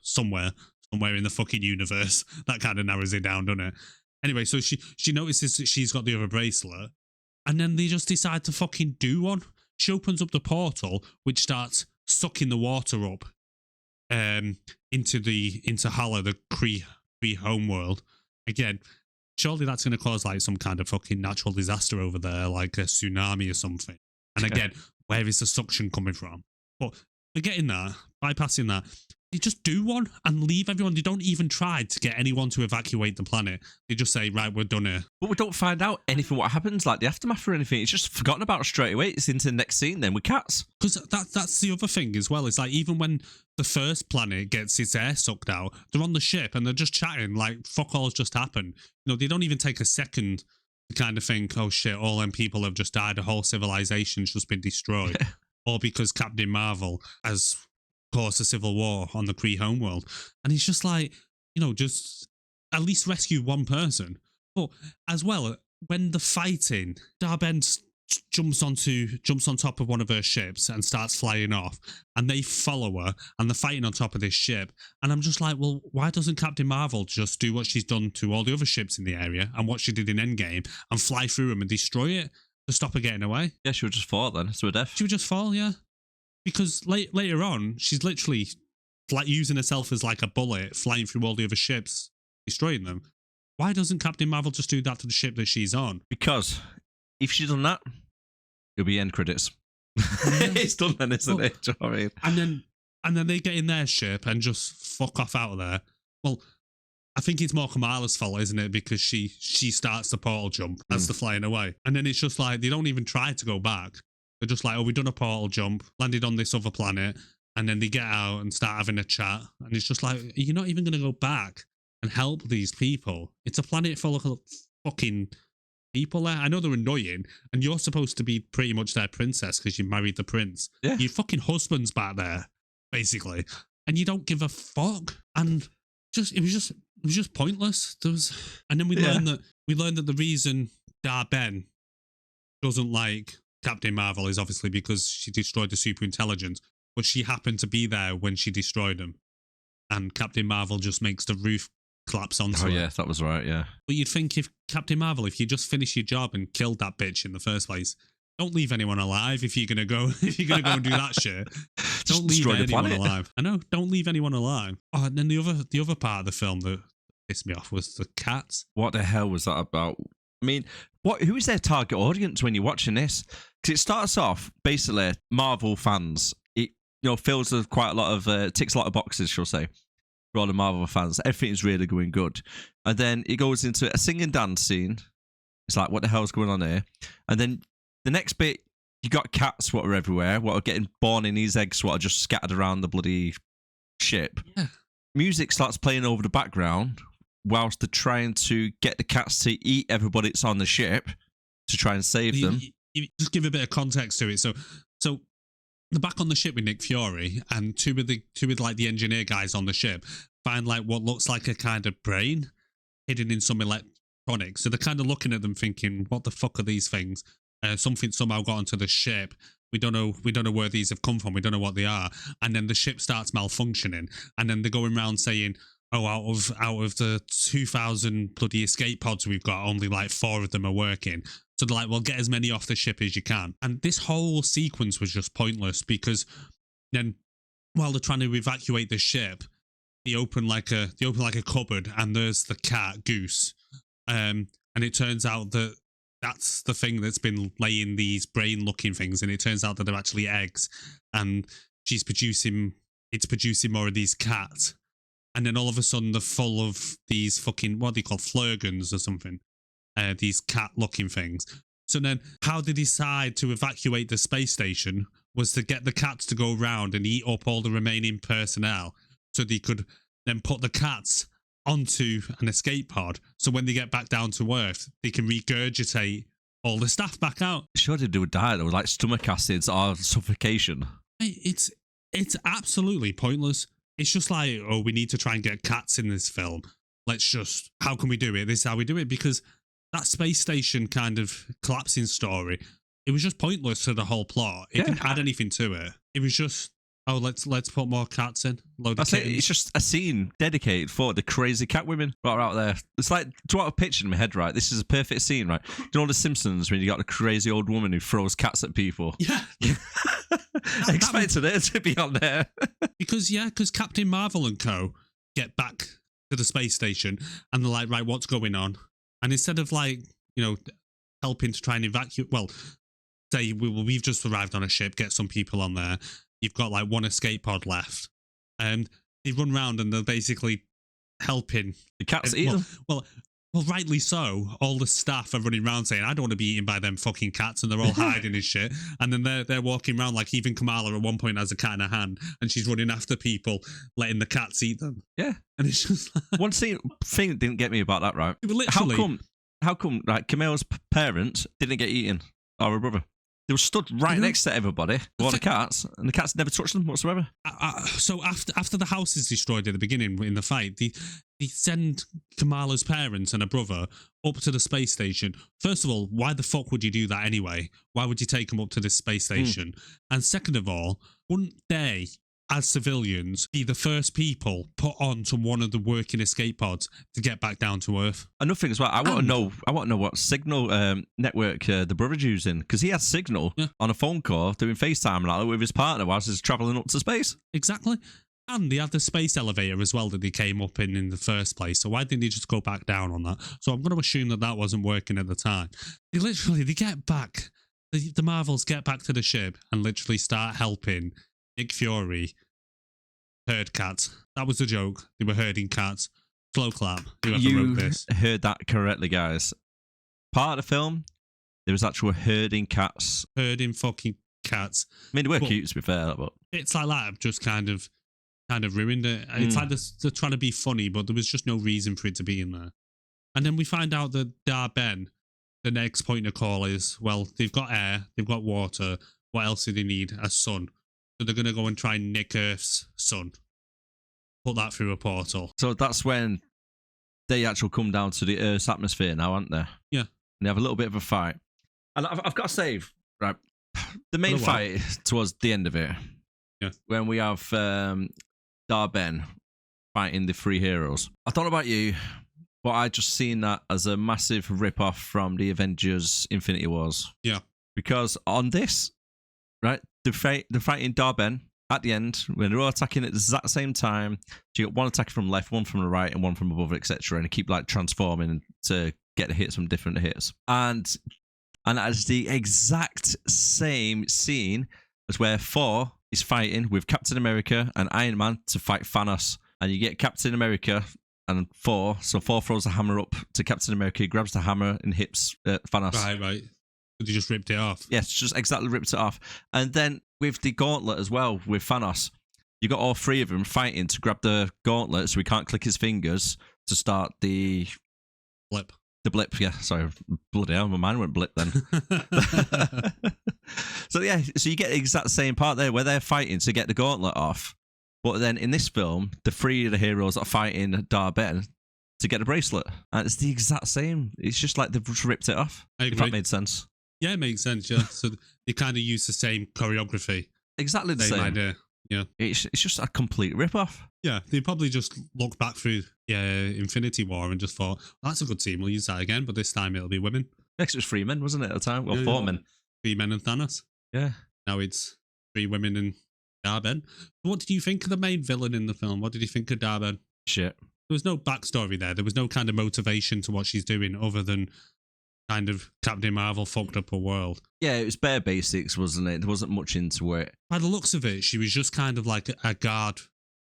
in the fucking universe. That kind of narrows it down, doesn't it? Anyway, so she notices that she's got the other bracelet, and then they just decide to fucking do one. She opens up the portal, which starts sucking the water up into Hala, the Kree homeworld. Again, surely that's going to cause like some kind of fucking natural disaster over there, like a tsunami or something. And again, where is the suction coming from? But forgetting that, bypassing that, they just do one and leave everyone. They don't even try to get anyone to evacuate the planet. They just say, right, we're done here. But we don't find out anything what happens, like the aftermath or anything. It's just forgotten about straight away. It's into the next scene then with cats. Because that's the other thing as well. It's like, even when the first planet gets its air sucked out, they're on the ship and they're just chatting like fuck all's just happened. You know, they don't even take a second to kind of think, oh shit, all them people have just died. A whole civilization's just been destroyed. Or because Captain Marvel has caused a civil war on the Kree homeworld. And it's just like, you know, just at least rescue one person. But as well, when the fighting, Darben jumps on top of one of her ships and starts flying off, and they follow her and they're fighting on top of this ship. And I'm just like, well, why doesn't Captain Marvel just do what she's done to all the other ships in the area and what she did in Endgame and fly through them and destroy it to stop her getting away? Yeah, she would just fall then to her death. She would just fall, yeah. Because later on, she's literally using herself as like a bullet, flying through all the other ships, destroying them. Why doesn't Captain Marvel just do that to the ship that she's on? Because if she'd done that, it'll be end credits. It's done then, isn't it? Do you know what I mean? And then they get in their ship and just fuck off out of there. Well, I think it's more Kamala's fault, isn't it? Because she starts the portal jump as they're flying away. And then it's just like, they don't even try to go back. They're just like, oh, we've done a portal jump, landed on this other planet, and then they get out and start having a chat. And it's just like, you're not even going to go back and help these people. It's a planet full of fucking people there. I know they're annoying, and you're supposed to be pretty much their princess because you married the prince. Yeah. Your fucking husband's back there, basically, and you don't give a fuck. And it was just pointless. And then we learned that the reason Darben doesn't like Captain Marvel is obviously because she destroyed the super intelligence, but she happened to be there when she destroyed them. And Captain Marvel just makes the roof collapse onto Oh her. yeah, that was right. Yeah. But you'd think if Captain Marvel, if you just finished your job and killed that bitch in the first place, don't leave anyone alive if you're gonna go and do that shit. Don't leave destroy the anyone planet. alive. I know, don't leave anyone alive. Oh, and then the other part of the film that pissed me off was the cats. What the hell was that about? I mean, who is their target audience when you're watching this? Because it starts off basically Marvel fans. It fills quite a lot of ticks a lot of boxes, shall say, for all the Marvel fans. Everything's really going good, and then it goes into a sing and dance scene. It's like, what the hell's going on here? And then the next bit, you got cats what are everywhere, what are getting born in these eggs, what are just scattered around the bloody ship. Yeah. Music starts playing over the background whilst they're trying to get the cats to eat everybody that's on the ship to try and save them. You just give a bit of context to it. So they're back on the ship with Nick Fury, and two of the engineer guys on the ship find like what looks like a kind of brain hidden in some electronics. So they're kind of looking at them thinking, what the fuck are these things? Something somehow got onto the ship. We don't know where these have come from. We don't know what they are. And then the ship starts malfunctioning. And then they're going around saying, oh, out of the 2,000 bloody escape pods we've got, only like 4 of them are working. So they're like, well, get as many off the ship as you can. And this whole sequence was just pointless because then while they're trying to evacuate the ship, they open like a cupboard and there's the cat Goose. And it turns out that that's the thing that's been laying these brain-looking things, and it turns out that they're actually eggs, and it's producing more of these cats, and then all of a sudden they're full of these fucking, what do you call, flurgans or something, these cat-looking things. So then how they decide to evacuate the space station was to get the cats to go around and eat up all the remaining personnel, so they could then put the cats onto an escape pod, so when they get back down to Earth, they can regurgitate all the staff back out. Sure, they would die. There was like stomach acids or suffocation. It's absolutely pointless. It's just like, oh, we need to try and get cats in this film. How can we do it? This is how we do it, because that space station kind of collapsing story, it was just pointless to the whole plot. It didn't add anything to it. It was just, oh, let's put more cats in. It's just a scene dedicated for the crazy cat women right out there. It's like, do I have a picture in my head, right? This is a perfect scene, right? You know The Simpsons, when you got the crazy old woman who throws cats at people? Yeah. I expected it to be on there. because Captain Marvel and co. get back to the space station and they're like, right, what's going on? And instead of helping to try and evacuate, well, say we've just arrived on a ship, get some people on there. You've got like one escape pod left, and they run around and they're basically helping The cats eat them. Well, rightly so. All the staff are running around saying, "I don't want to be eaten by them fucking cats," and they're all hiding and shit. And then they're walking around like, even Kamala at one point has a cat in her hand, and she's running after people, letting the cats eat them. Yeah, and it's just like, one thing didn't get me about that, right? Literally, How come like Kamala's parents didn't get eaten, or her brother? They were stood right next to everybody, all the cats, and the cats never touched them whatsoever. So after the house is destroyed at the beginning in the fight, they send Kamala's parents and her brother up to the space station. First of all, why the fuck would you do that anyway? Why would you take them up to this space station? And second of all, wouldn't they, as civilians, be the first people put onto one of the working escape pods to get back down to Earth? Another thing as well, I want to know what signal network the brother's using, because he had signal on a phone call doing FaceTime and that with his partner whilst he's travelling up to space. Exactly. And they had the space elevator as well that they came up in the first place. So why didn't they just go back down on that? So I'm going to assume that wasn't working at the time. They get back, the Marvels get back to the ship and literally start helping Nick Fury herd cats. That was the joke. They were herding cats. Slow clap. Whoever wrote this. You heard that correctly, guys. Part of the film, there was actual herding cats. Herding fucking cats. I mean, they were cute, to be fair, but it's like that. I've just kind of ruined it. It's like they're trying to be funny, but there was just no reason for it to be in there. And then we find out that Darben, the next point of call is, well, they've got air, they've got water. What else do they need? A sun. So they're going to go and try and nick Earth's sun. Put that through a portal. So that's when they actually come down to the Earth's atmosphere now, aren't they? Yeah. And they have a little bit of a fight. And I've got to say, right, the main fight towards the end of it, when we have Darben fighting the three heroes. I don't know about you, but I just seen that as a massive rip-off from the Avengers Infinity Wars. Yeah. Because on this, right, they're fighting Darben at the end when they're all attacking at the exact same time. So you got one attacking from left, one from the right, and one from above, etc. And they keep like transforming to get the hits from different hits. And that is the exact same scene as where Thor is fighting with Captain America and Iron Man to fight Thanos. And you get Captain America and Thor. So Thor throws the hammer up to Captain America, he grabs the hammer and hits Thanos. Right. But you just ripped it off. Yes, just exactly ripped it off. And then with the gauntlet as well, with Thanos, you got all three of them fighting to grab the gauntlet so he can't click his fingers to start the blip. The blip, yeah. Sorry, bloody hell, my mind went blip then. So yeah, so you get the exact same part there where they're fighting to get the gauntlet off. But then in this film, the three of the heroes are fighting Darben to get the bracelet. And it's the exact same. It's just like they've just ripped it off. I agree. If that made sense. Yeah, it makes sense, yeah. So they kind of use the same choreography. Exactly the same. Idea. Yeah. It's just a complete rip-off. Yeah, they probably just looked back through Infinity War and just thought, that's a good team, we'll use that again, but this time it'll be women. Next it was 3 men, wasn't it, at the time? Well, 4 men. 3 men and Thanos. Yeah. Now it's 3 women and Darben. What did you think of the main villain in the film? What did you think of Darben? Shit. There was no backstory there. There was no kind of motivation to what she's doing other than kind of Captain Marvel fucked up her world. Yeah, it was bare basics, wasn't it? There wasn't much into it. By the looks of it, she was just kind of like a guard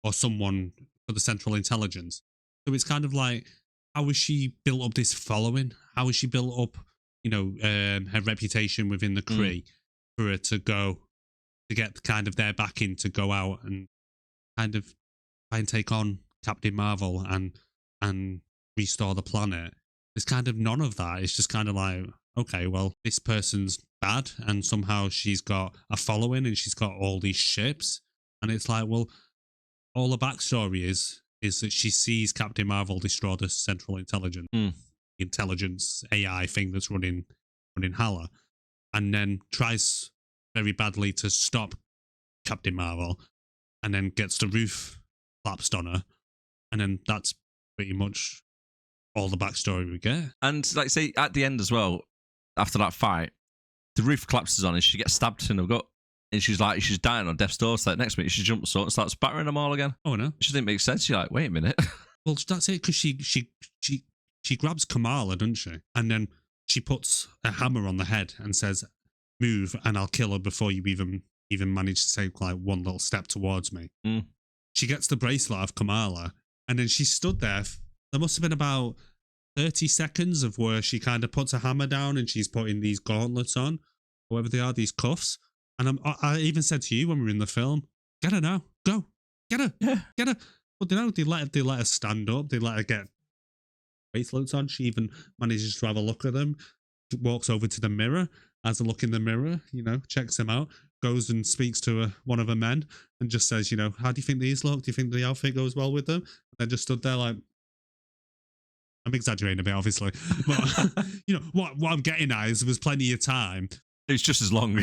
or someone for the Central Intelligence. So it's kind of like, how has she built up this following? How has she built up, her reputation within the Kree for her to go, to get kind of their backing to go out and kind of try and take on Captain Marvel and restore the planet? There's kind of none of that. It's just kind of like, okay, well, this person's bad and somehow she's got a following and she's got all these ships. And it's like, well, all the backstory is that she sees Captain Marvel destroy the Central Intelligence AI thing that's running Hala, and then tries very badly to stop Captain Marvel, and then gets the roof collapsed on her, and then that's pretty much all the backstory we get. And like say at the end as well, after that fight, the roof collapses on her, she gets stabbed in the gut. And she's dying on death's door. So like, next minute, she jumps up and starts battering them all again. Oh, no. She didn't make sense. You're like, wait a minute. Well, that's it, because she grabs Kamala, doesn't she? And then she puts a hammer on the head and says, move and I'll kill her before you even manage to take like one little step towards me. She gets the bracelet off Kamala, and then she stood there. There must have been about 30 seconds of where she kind of puts a hammer down and she's putting these gauntlets on, whatever they are, these cuffs. And I even said to you when we were in the film, get her now, go, get her, get her. But they let her stand up. They let her get bracelets on. She even manages to have a look at them. Walks over to the mirror, has a look in the mirror, checks them out, goes and speaks to one of her men and just says, how do you think these look? Do you think the outfit goes well with them? And they just stood there like, I'm exaggerating a bit, obviously. But, what I'm getting at is there was plenty of time. It was just as long.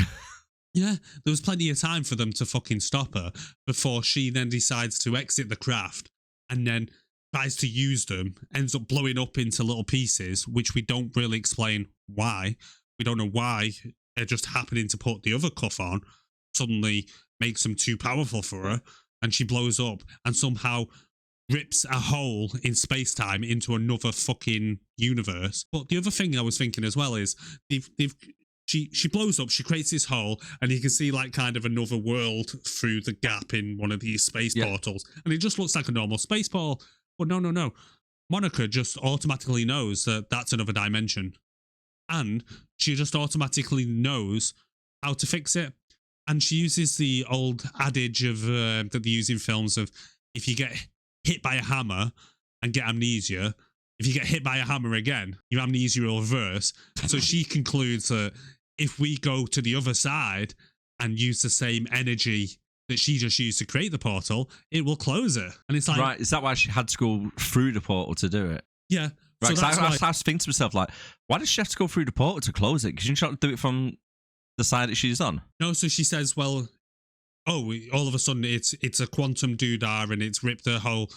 Yeah, there was plenty of time for them to fucking stop her before she then decides to exit the craft and then tries to use them, ends up blowing up into little pieces, which we don't really explain why. We don't know why they're just happening to put the other cuff on, suddenly makes them too powerful for her, and she blows up and somehow rips a hole in space-time into another fucking universe. But the other thing I was thinking as well is She blows up, she creates this hole, and you can see like kind of another world through the gap in one of these space portals. And it just looks like a normal space portal. But no. Monica just automatically knows that that's another dimension. And she just automatically knows how to fix it. And she uses the old adage of that they use in films of, if you get hit by a hammer and get amnesia, if you get hit by a hammer again, your amnesia will reverse. So she concludes that if we go to the other side and use the same energy that she just used to create the portal, it will close it. And it's like... Right, is that why she had to go through the portal to do it? Yeah. Right, so I was thinking to myself, like, why does she have to go through the portal to close it? Because you can't do it from the side that she's on. No, so she says, well, all of a sudden it's a quantum doodah and it's ripped the whole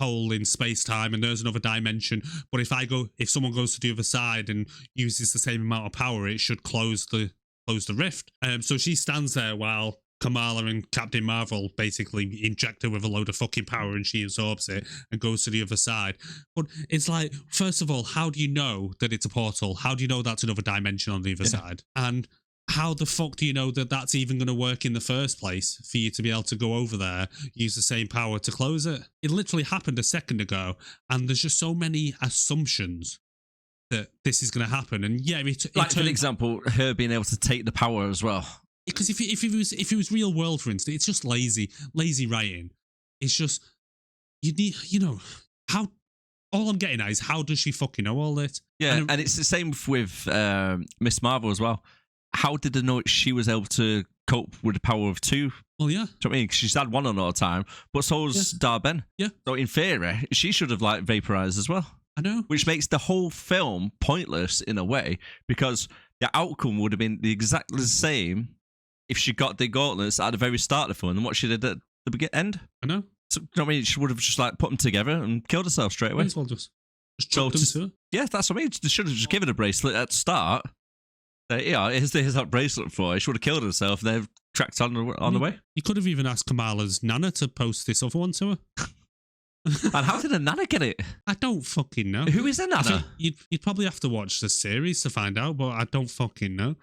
hole in space time and there's another dimension. But if someone goes to the other side and uses the same amount of power, it should close the rift. So she stands there while Kamala and Captain Marvel basically inject her with a load of fucking power and she absorbs it and goes to the other side. But it's like, first of all, how do you know that it's a portal? How do you know that's another dimension on the other side? And how the fuck do you know that that's even going to work in the first place for you to be able to go over there, use the same power to close it? It literally happened a second ago, and there's just so many assumptions that this is going to happen. And yeah, for example, her being able to take the power as well. Because if it was real world, for instance, it's just lazy writing. It's just how. All I'm getting at is, how does she fucking know all this? Yeah, and it's the same with Miss Marvel as well. How did they know she was able to cope with the power of two? Well, yeah. Do you know what I mean? 'Cause she's had one on all the time, but so's Darben. Yeah. So in theory, she should have vaporized as well. I know. Which makes the whole film pointless in a way, because the outcome would have been exactly the same if she got the gauntlets at the very start of the film than what she did at the end. I know. So, you know what I mean? She would have just put them together and killed herself straight away. Might as well just drop them to her. Yeah, that's what I mean. They should have just given her a bracelet at the start. Here's that bracelet for her. She would have killed herself and they've tracked on the way. You could have even asked Kamala's Nana to post this other one to her. And how did the Nana get it? I don't fucking know. Who is the Nana? You'd probably have to watch the series to find out, but I don't fucking know.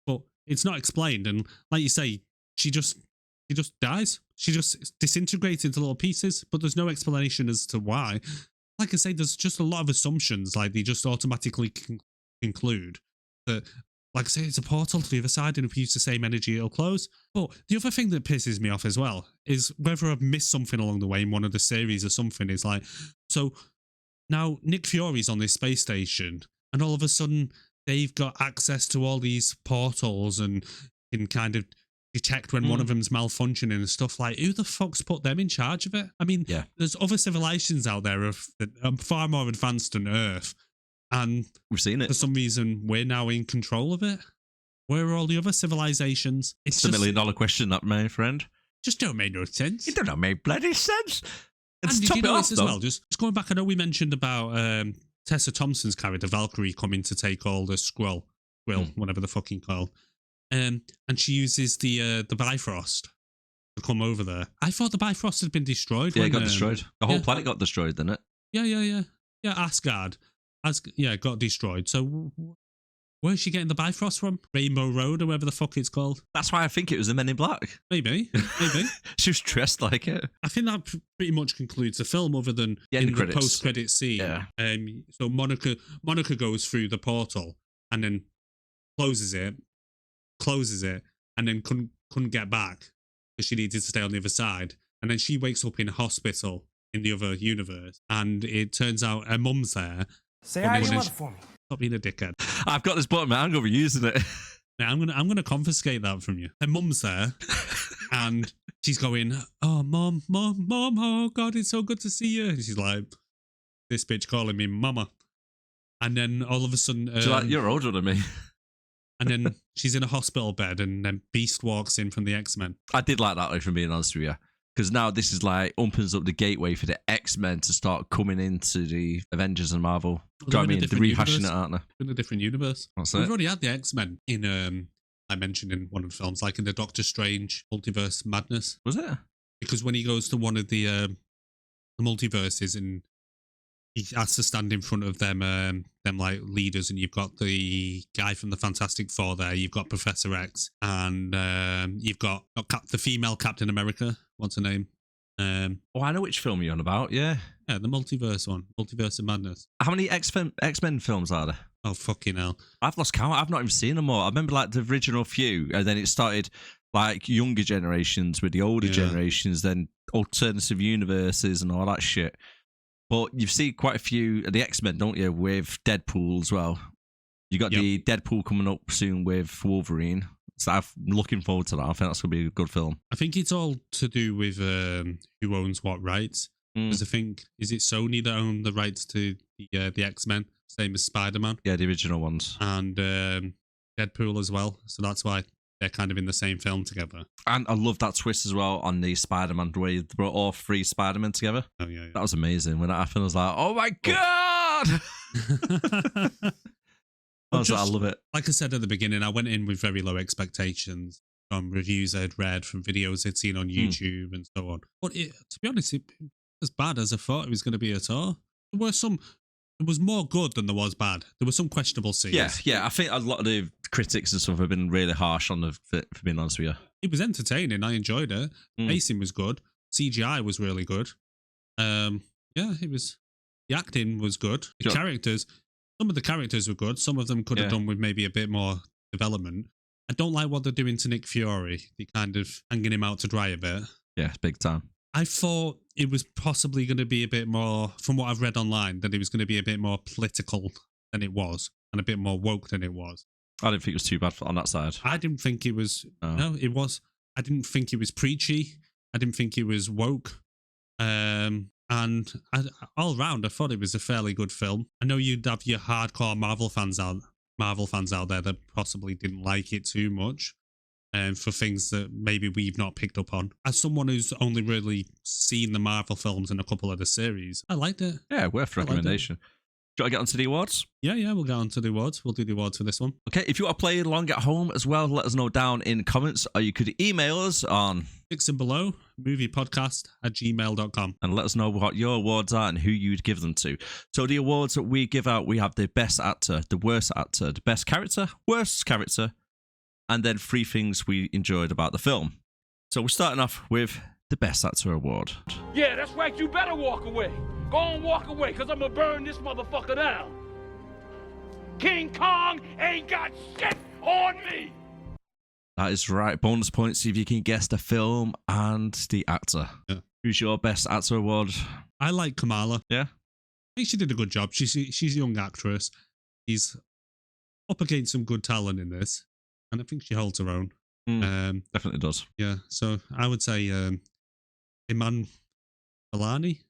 But it's not explained, and like you say, she just dies. She just disintegrates into little pieces, but there's no explanation as to why. Like I say, there's just a lot of assumptions. Like, they just automatically conclude that, like I say, it's a portal to the other side, and if you use the same energy, it'll close. But the other thing that pisses me off as well is whether I've missed something along the way in one of the series or something. Is like, so now Nick Fury's on this space station, and all of a sudden they've got access to all these portals and can kind of detect when one of them's malfunctioning and stuff. Like, who the fuck's put them in charge of it? I mean, there's other civilizations out there that are far more advanced than Earth, and we've seen it. For some reason, we're now in control of it. Where are all the other civilizations? It's the $1 million question, that, my friend. Just don't make no sense. It don't make bloody sense. And did you notice as well? Just going back, I know we mentioned about Tessa Thompson's character Valkyrie coming to take all the Skrull, whatever the fucking called, and she uses the Bifrost to come over there. I thought the Bifrost had been destroyed. Yeah, it got destroyed. The whole planet got destroyed, didn't it? Yeah. Asgard, got destroyed. So where's she getting the Bifrost from? Rainbow Road or whatever the fuck it's called. That's why I think it was the Men in Black. Maybe. She was dressed like it. I think that pretty much concludes the film, other than in the post-credit scene. Yeah. So Monica goes through the portal and then closes it, and then couldn't get back because she needed to stay on the other side. And then she wakes up in a hospital in the other universe, and it turns out her mum's there. Say hi to your mother for me. Stop being a dickhead. I've got this button, man. I'm going to be using it. Now, I'm gonna confiscate that from you. Her mum's there, and she's going, "Oh, mom, oh God, it's so good to see you." And she's like, "This bitch calling me mama," and then all of a sudden, she's like, "You're older than me." And then she's in a hospital bed, and then Beast walks in from the X-Men. I did like that, if I'm being honest with you. Because now this is opens up the gateway for the X-Men to start coming into the Avengers and Marvel. Do you know what I mean? They're rehashing it, aren't they? In a different universe. We've already had the X-Men in, I mentioned in one of the films, like in the Doctor Strange Multiverse Madness. Was it? Because when he goes to one of the multiverses and he has to stand in front of them like leaders, and you've got the guy from the Fantastic Four there, you've got Professor X, and you've got the female Captain America. What's her name? I know which film you're on about. Yeah, the multiverse one, Multiverse of Madness. How many X-Men films are there? Oh, fucking hell! I've lost count. I've not even seen them all. I remember the original few, and then it started younger generations with the older generations, then alternative universes and all that shit. But you've seen quite a few of the X-Men, don't you, with Deadpool as well. You got the Deadpool coming up soon with Wolverine. So I'm looking forward to that. I think that's going to be a good film. I think it's all to do with who owns what rights. Because I think, is it Sony that own the rights to the X-Men? Same as Spider-Man. Yeah, the original ones. And Deadpool as well. So that's why they're kind of in the same film together. And I love that twist as well on the Spider-Man, where you brought all 3 Spider-Men together. Oh, yeah. That was amazing. When that happened, I was like, oh my God! I love it. Like I said at the beginning, I went in with very low expectations from reviews I'd read, from videos I'd seen on YouTube and so on. But to be honest, it was as bad as I thought it was going to be at all. There was more good than there was bad. There were some questionable scenes. Yeah. I think a lot of the critics and stuff have been really harsh on the, for being honest with you. It was entertaining. I enjoyed it. Pacing was good. CGI was really good. It was. The acting was good. The characters, some of the characters were good. Some of them could have done with maybe a bit more development. I don't like what they're doing to Nick Fury. They're kind of hanging him out to dry a bit. Yeah, it's big time. I thought it was possibly going to be a bit more, from what I've read online, that it was going to be a bit more political than it was and a bit more woke than it was. I didn't think it was too bad on that side. I didn't think it was. No, it was. I didn't think it was preachy. I didn't think it was woke. All round, I thought it was a fairly good film. I know you'd have your hardcore Marvel fans out there that possibly didn't like it too much. For things that maybe we've not picked up on. As someone who's only really seen the Marvel films and a couple of the series, I liked it. Yeah, worth recommendation. Do you want to get onto the awards? Yeah, we'll get on to the awards. We'll do the awards for this one. Okay, if you want to play along at home as well, let us know down in comments, or you could email us on 6 and below, moviepodcast@gmail.com. and let us know what your awards are and who you'd give them to. So the awards that we give out, we have the best actor, the worst actor, the best character, worst character, and then 3 things we enjoyed about the film. So we're starting off with the Best Actor Award. Yeah, that's right. You better walk away. Go on, walk away, because I'm going to burn this motherfucker down. King Kong ain't got shit on me. That is right. Bonus points if you can guess the film and the actor. Yeah. Who's your Best Actor Award? I like Kamala. Yeah? I think she did a good job. She's a young actress. She's up against some good talent in this. And I think she holds her own. Definitely does. Yeah, so I would say Iman Vellani.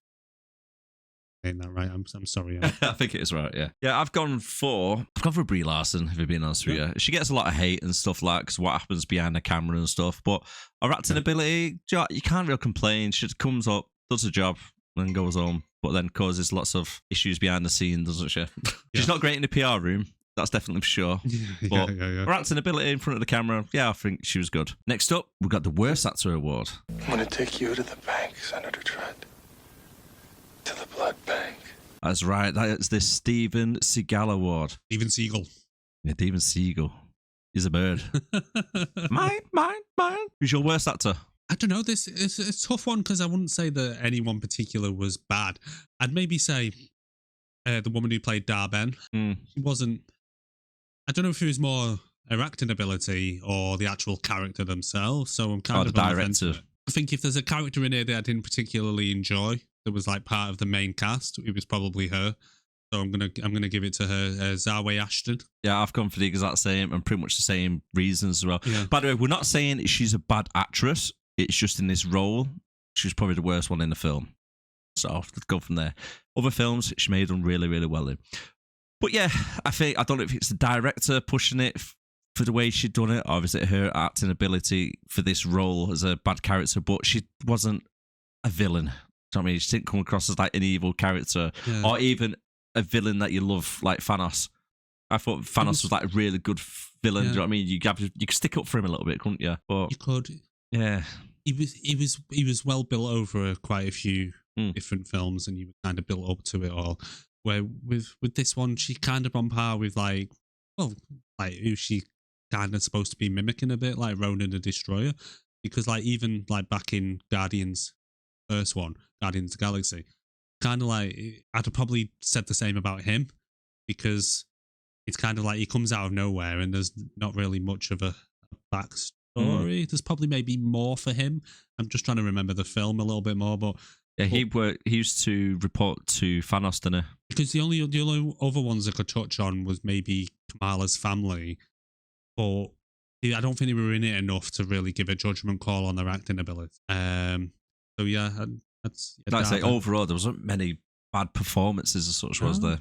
Ain't that right? I'm sorry. I think it is right, yeah. Yeah, I've gone for Brie Larson, if you're being honest with you. She gets a lot of hate and stuff like what happens behind the camera and stuff, but her acting ability, you can't really complain. She just comes up, does the job, and goes home, but then causes lots of issues behind the scenes, doesn't she? She's not great in the PR room. That's definitely for sure. But her acting ability in front of the camera, I think she was good. Next up, we've got the Worst Actor Award. I'm going to take you to the bank, Senator Trent. To the blood bank. That's right. That's the Steven Seagal Award. Steven Seagal. Yeah, Steven Seagal. He's a bird. Mine. Who's your worst actor? I don't know. This is a tough one because I wouldn't say that anyone particular was bad. I'd maybe say the woman who played Darben. She wasn't. I don't know if it was more her acting ability or the actual character themselves. So I'm kind of the director. I think if there's a character in here that I didn't particularly enjoy, that was like part of the main cast, it was probably her. So I'm gonna give it to her, Zawe Ashton. Yeah, I've gone for the exact same and pretty much the same reasons as well. Yeah. By the way, we're not saying she's a bad actress. It's just in this role, she was probably the worst one in the film. So let's go from there. Other films, she made them really, really well in. But yeah, I don't know if it's the director pushing it for the way she'd done it, or is it her acting ability for this role as a bad character, but she wasn't a villain. Do you know what I mean? She didn't come across as like an evil character, or even a villain that you love, like Thanos. I thought Thanos was like a really good villain. Do you know what I mean? You could stick up for him a little bit, couldn't you? But you could. Yeah. He was well built over quite a few different films, and you were kind of built up to it all. Where with this one, she kind of on par with who she kind of supposed to be mimicking a bit, like Ronan the Destroyer, because like even like back in Guardians, first one, Guardians of the Galaxy, kind of like I'd have probably said the same about him, because it's kind of like he comes out of nowhere and there's not really much of a backstory. There's probably maybe more for him. I'm just trying to remember the film a little bit more, but yeah, he used to report to Thanos, didn't he? Because the only other ones I could touch on was maybe Kamala's family, but I don't think they were in it enough to really give a judgment call on their acting ability. So yeah, that's. Like I say, overall there wasn't many bad performances as such, was there?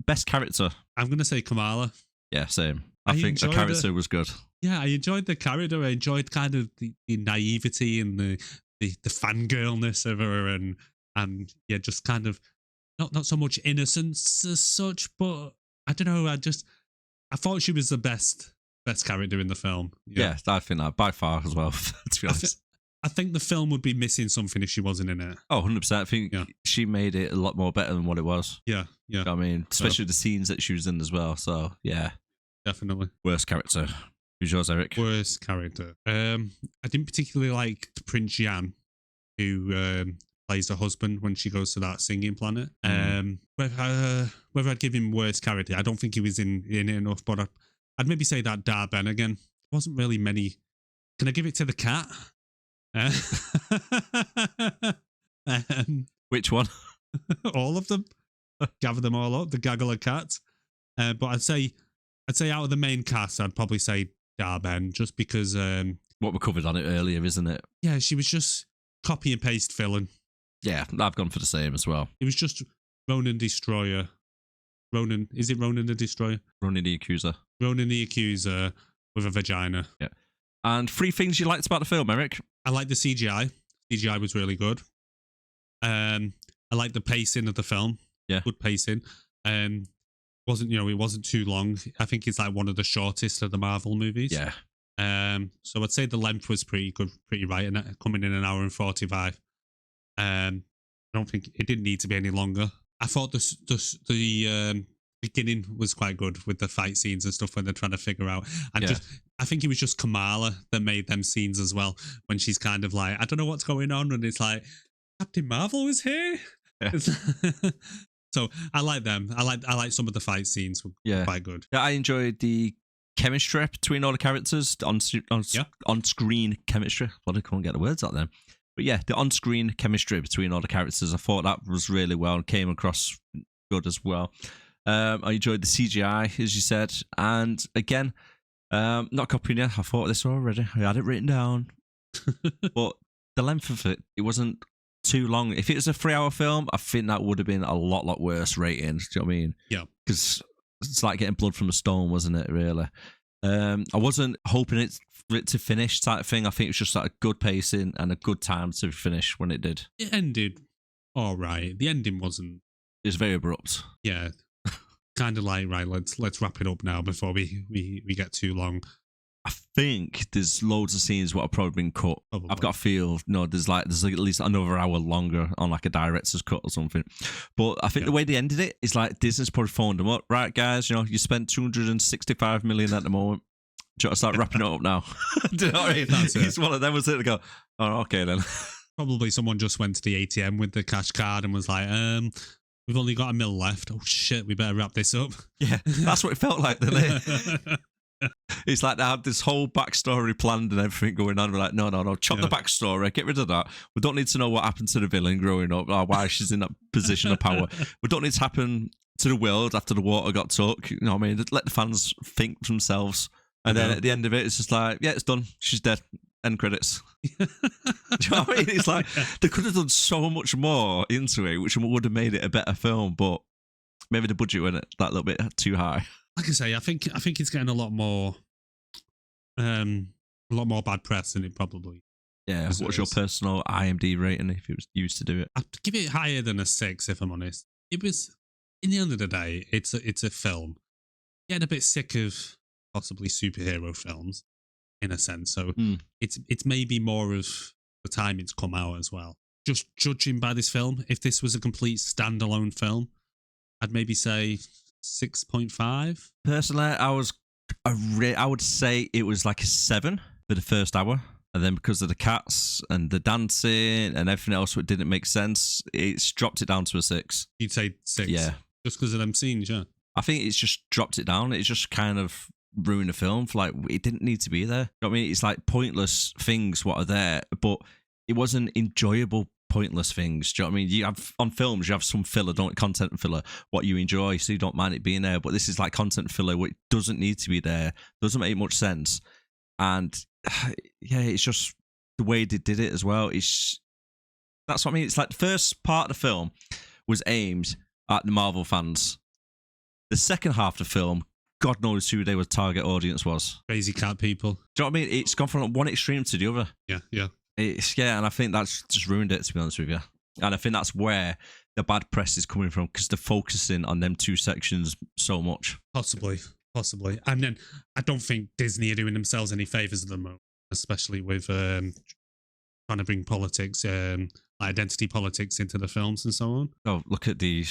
Best character. I'm gonna say Kamala. Yeah, same. I think the character was good. Yeah, I enjoyed the character. I enjoyed kind of the naivety and the fangirlness of her, and yeah, just kind of not so much innocence as such, but I don't know. I thought she was the best character in the film. Yeah, I think that by far as well. To be honest, I think the film would be missing something if she wasn't in it. Oh, 100%. I think she made it a lot more better than what it was. Yeah. You know what I mean, especially the scenes that she was in as well. So yeah, definitely. Worst character. Who's yours, Erik? Worst character. I didn't particularly like Prince Jan, who plays the husband when she goes to that singing planet. Whether I'd give him worst character, I don't think he was in it enough, but I'd maybe say that Darben again. There wasn't really many. Can I give it to the cat? Which one? All of them. Gather them all up. The gaggle of cats. But I'd say out of the main cast, I'd probably say Darben, just because. What we covered on it earlier, isn't it? Yeah, she was just copy and paste villain. Yeah, I've gone for the same as well. It was just Ronan Destroyer. Is it Ronan the Destroyer? Ronan the Accuser. Ronan the Accuser with a vagina. Yeah. And 3 things you liked about the film, Erik? I like the CGI. CGI was really good. I like the pacing of the film. Yeah. Good pacing. It wasn't too long. I think it's like one of the shortest of the Marvel movies. Yeah. So I'd say the length was pretty good, pretty right, and coming in an hour and 45. I don't think it didn't need to be any longer. I thought the beginning was quite good with the fight scenes and stuff when they're trying to figure out. And I think it was just Kamala that made them scenes as well, when she's kind of like, I don't know what's going on, and it's like, Captain Marvel is here. Yeah. So I like them. I like some of the fight scenes were quite good. Yeah, I enjoyed the chemistry between all the characters, on-screen chemistry. Well, I can't get the words out then. But yeah, the on-screen chemistry between all the characters, I thought that was really well and came across good as well. I enjoyed the CGI, as you said. And again, not copying you, I thought this already. I had it written down. But the length of it wasn't too long. If it was a 3-hour film, I think that would have been a lot worse rating. Do you know what I mean? Yeah. Because it's like getting blood from a stone, wasn't it, really? I wasn't hoping for it to finish type thing. I think it was just like a good pacing and a good time to finish when it did. It ended all right. The ending wasn't. It was very abrupt. Yeah. Kind of like, right, let's wrap it up now before we get too long. I think there's loads of scenes what have probably been cut. Probably. I've got a feel, there's at least another hour longer on like a director's cut or something. But I think the way they ended it is like Disney's probably phoned them up. Right, guys, you spent $265 million at the moment. Do you want to start wrapping it up now? Do you know what I mean? It's one of them, was it? They go, oh, okay then. Probably someone just went to the ATM with the cash card and was like, we've only got $1 million left. Oh shit, we better wrap this up. Yeah, that's what it felt like, didn't it? It's like they had this whole backstory planned and everything going on. We're like, no, chop the backstory, get rid of that. We don't need to know what happened to the villain growing up or why she's in that position of power. We don't need to happen to the world after the water got took. You know what I mean? Let the fans think for themselves. And then at the end of it, it's just like, yeah, it's done. She's dead. End credits. Do you know what I mean? It's like they could have done so much more into it, which would have made it a better film, but maybe the budget went that little bit too high. Like I say, I think it's getting a lot more bad press than it probably. Yeah. What's your personal IMDb rating if it was used to do it? I'd give it higher than a 6, if I'm honest. It was, in the end of the day, it's a film. Getting a bit sick of possibly superhero films, in a sense. So it's maybe more of the time it's come out as well. Just judging by this film, if this was a complete standalone film, I'd maybe say 6.5. Personally, I would say it was like a 7 for the first hour. And then because of the cats and the dancing and everything else that didn't make sense, it's dropped it down to a 6. You'd say 6? Yeah. Just because of them scenes, yeah. I think it's just dropped it down. It's just kind of ruined the film. For like, it didn't need to be there. You know what I mean? It's like pointless things what are there, but it wasn't enjoyable pointless things. Do you know what I mean? You have on films, you have some filler, content filler, what you enjoy, so you don't mind it being there. But this is like content filler, which doesn't need to be there, doesn't make much sense. And yeah, it's just the way they did it as well. That's what I mean. It's like the first part of the film was aimed at the Marvel fans. The second half of the film God knows who their target audience was. Crazy cat people. Do you know what I mean? It's gone from one extreme to the other. Yeah. And I think that's just ruined it, to be honest with you. And I think that's where the bad press is coming from, because they're focusing on them two sections so much. Possibly. And then I don't think Disney are doing themselves any favors at the moment, especially with trying to bring politics, identity politics into the films and so on. Oh, look at the...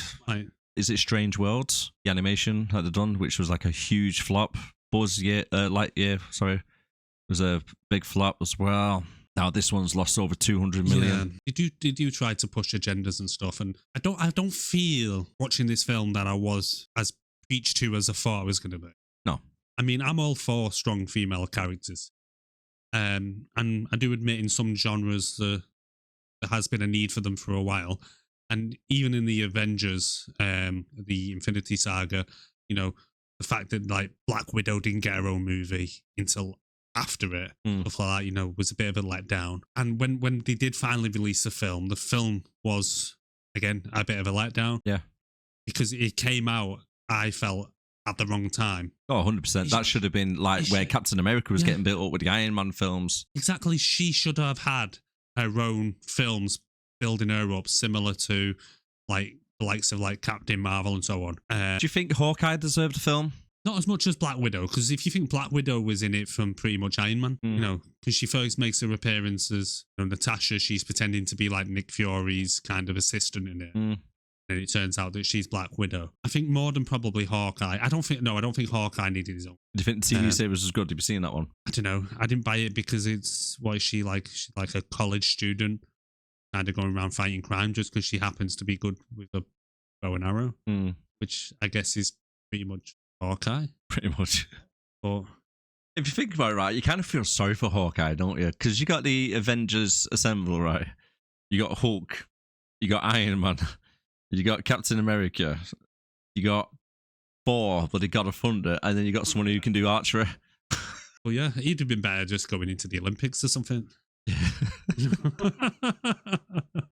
Is it Strange Worlds? The animation that they've done, which was like a huge flop. Lightyear, sorry, was a big flop as well. Now this one's lost over 200 million. Yeah. They do try to push agendas and stuff, and I don't feel watching this film that I was as preached to as I thought I was going to be. No. I mean, I'm all for strong female characters. And I do admit in some genres there has been a need for them for a while. And even in the Avengers, the Infinity Saga, you know, the fact that like Black Widow didn't get her own movie until after it, stuff like that, you know, was a bit of a letdown. And when they did finally release the film was, again, a bit of a letdown. Yeah. Because it came out, I felt, at the wrong time. Oh, 100%. That should have been like where Captain America was getting built up with the Iron Man films. Exactly. She should have had her own films building her up, similar to like the likes of like Captain Marvel and so on. Do you think Hawkeye deserved a film? Not as much as Black Widow, because if you think Black Widow was in it from pretty much Iron Man, you know, because she first makes her appearance as Natasha, she's pretending to be like Nick Fury's kind of assistant in it. And it turns out that she's Black Widow. I think more than probably Hawkeye. I don't think Hawkeye needed his own. Do you think the TV series was as good? Have you seen that one? I don't know. I didn't buy it because what is she like? She's like a college student, kind of going around fighting crime just because she happens to be good with a bow and arrow, which I guess is pretty much Hawkeye. Pretty much. But if you think about it, right, you kind of feel sorry for Hawkeye, don't you? Because you got the Avengers Assemble, right? You got Hulk, you got Iron Man, you got Captain America, you got Thor, but he got a thunder, and then you got someone who can do archery. Well, yeah, he'd have been better just going into the Olympics or something. Right, do you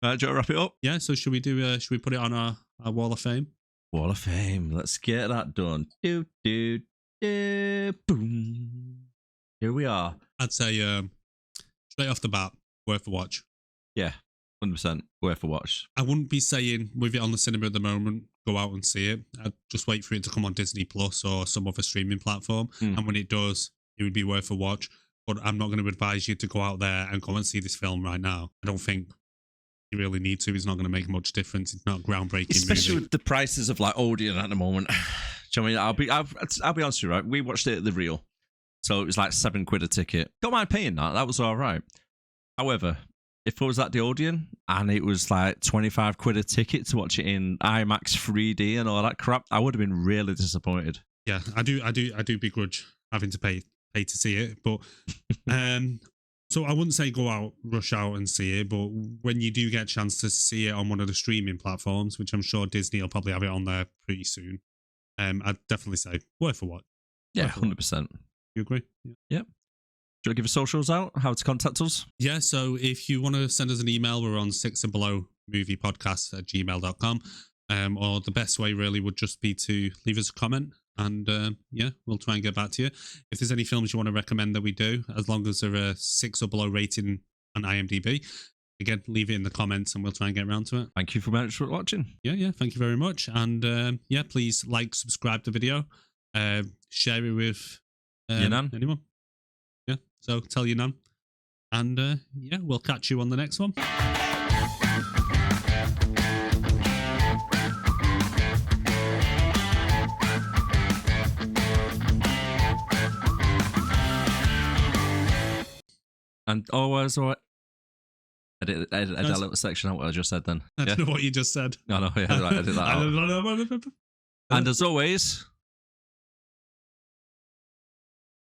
want to wrap it up? Yeah, so should we put it on our Wall of Fame? Wall of Fame. Let's get that done. Do, do, do, boom. Here we are. I'd say straight off the bat, worth a watch. Yeah, 100% worth a watch. I wouldn't be saying with it on the cinema at the moment, go out and see it. I'd just wait for it to come on Disney Plus or some other streaming platform. And when it does, it would be worth a watch. But I'm not going to advise you to go out there and go and see this film right now. I don't think you really need to. It's not going to make much difference. It's not groundbreaking, especially movie. With the prices of like Odeon at the moment. Do you know what I mean? I'll be honest with you, right? We watched it at the Real, so it was like £7 a ticket. Don't mind paying that. That was all right. However, if it was at the Odeon and it was like £25 a ticket to watch it in IMAX 3D and all that crap, I would have been really disappointed. Yeah, I do begrudge having to pay to see it, but so I wouldn't say go out, rush out and see it, but when you do get a chance to see it on one of the streaming platforms, which I'm sure Disney will probably have it on there pretty soon, I'd definitely say worth a watch. Yeah, 100%. You agree? Yeah. Do you want to give us socials out? How to contact us? Yeah, so if you want to send us an email, we're on 6andbelowmoviepodcast@gmail.com. Or the best way really would just be to leave us a comment, and yeah, we'll try and get back to you. If there's any films you want to recommend that we do, as long as they're a 6 or below rating on IMDb, again, leave it in the comments and we'll try and get around to it. Thank you very much for watching. Yeah, thank you very much. And yeah, please like, subscribe to the video, share it with your nan. Anyone. Yeah, so tell your nan. And yeah, we'll catch you on the next one. And always, all right. Edit that little section out what I just said then. I don't know what you just said. No, yeah, right, edit that out. And as always,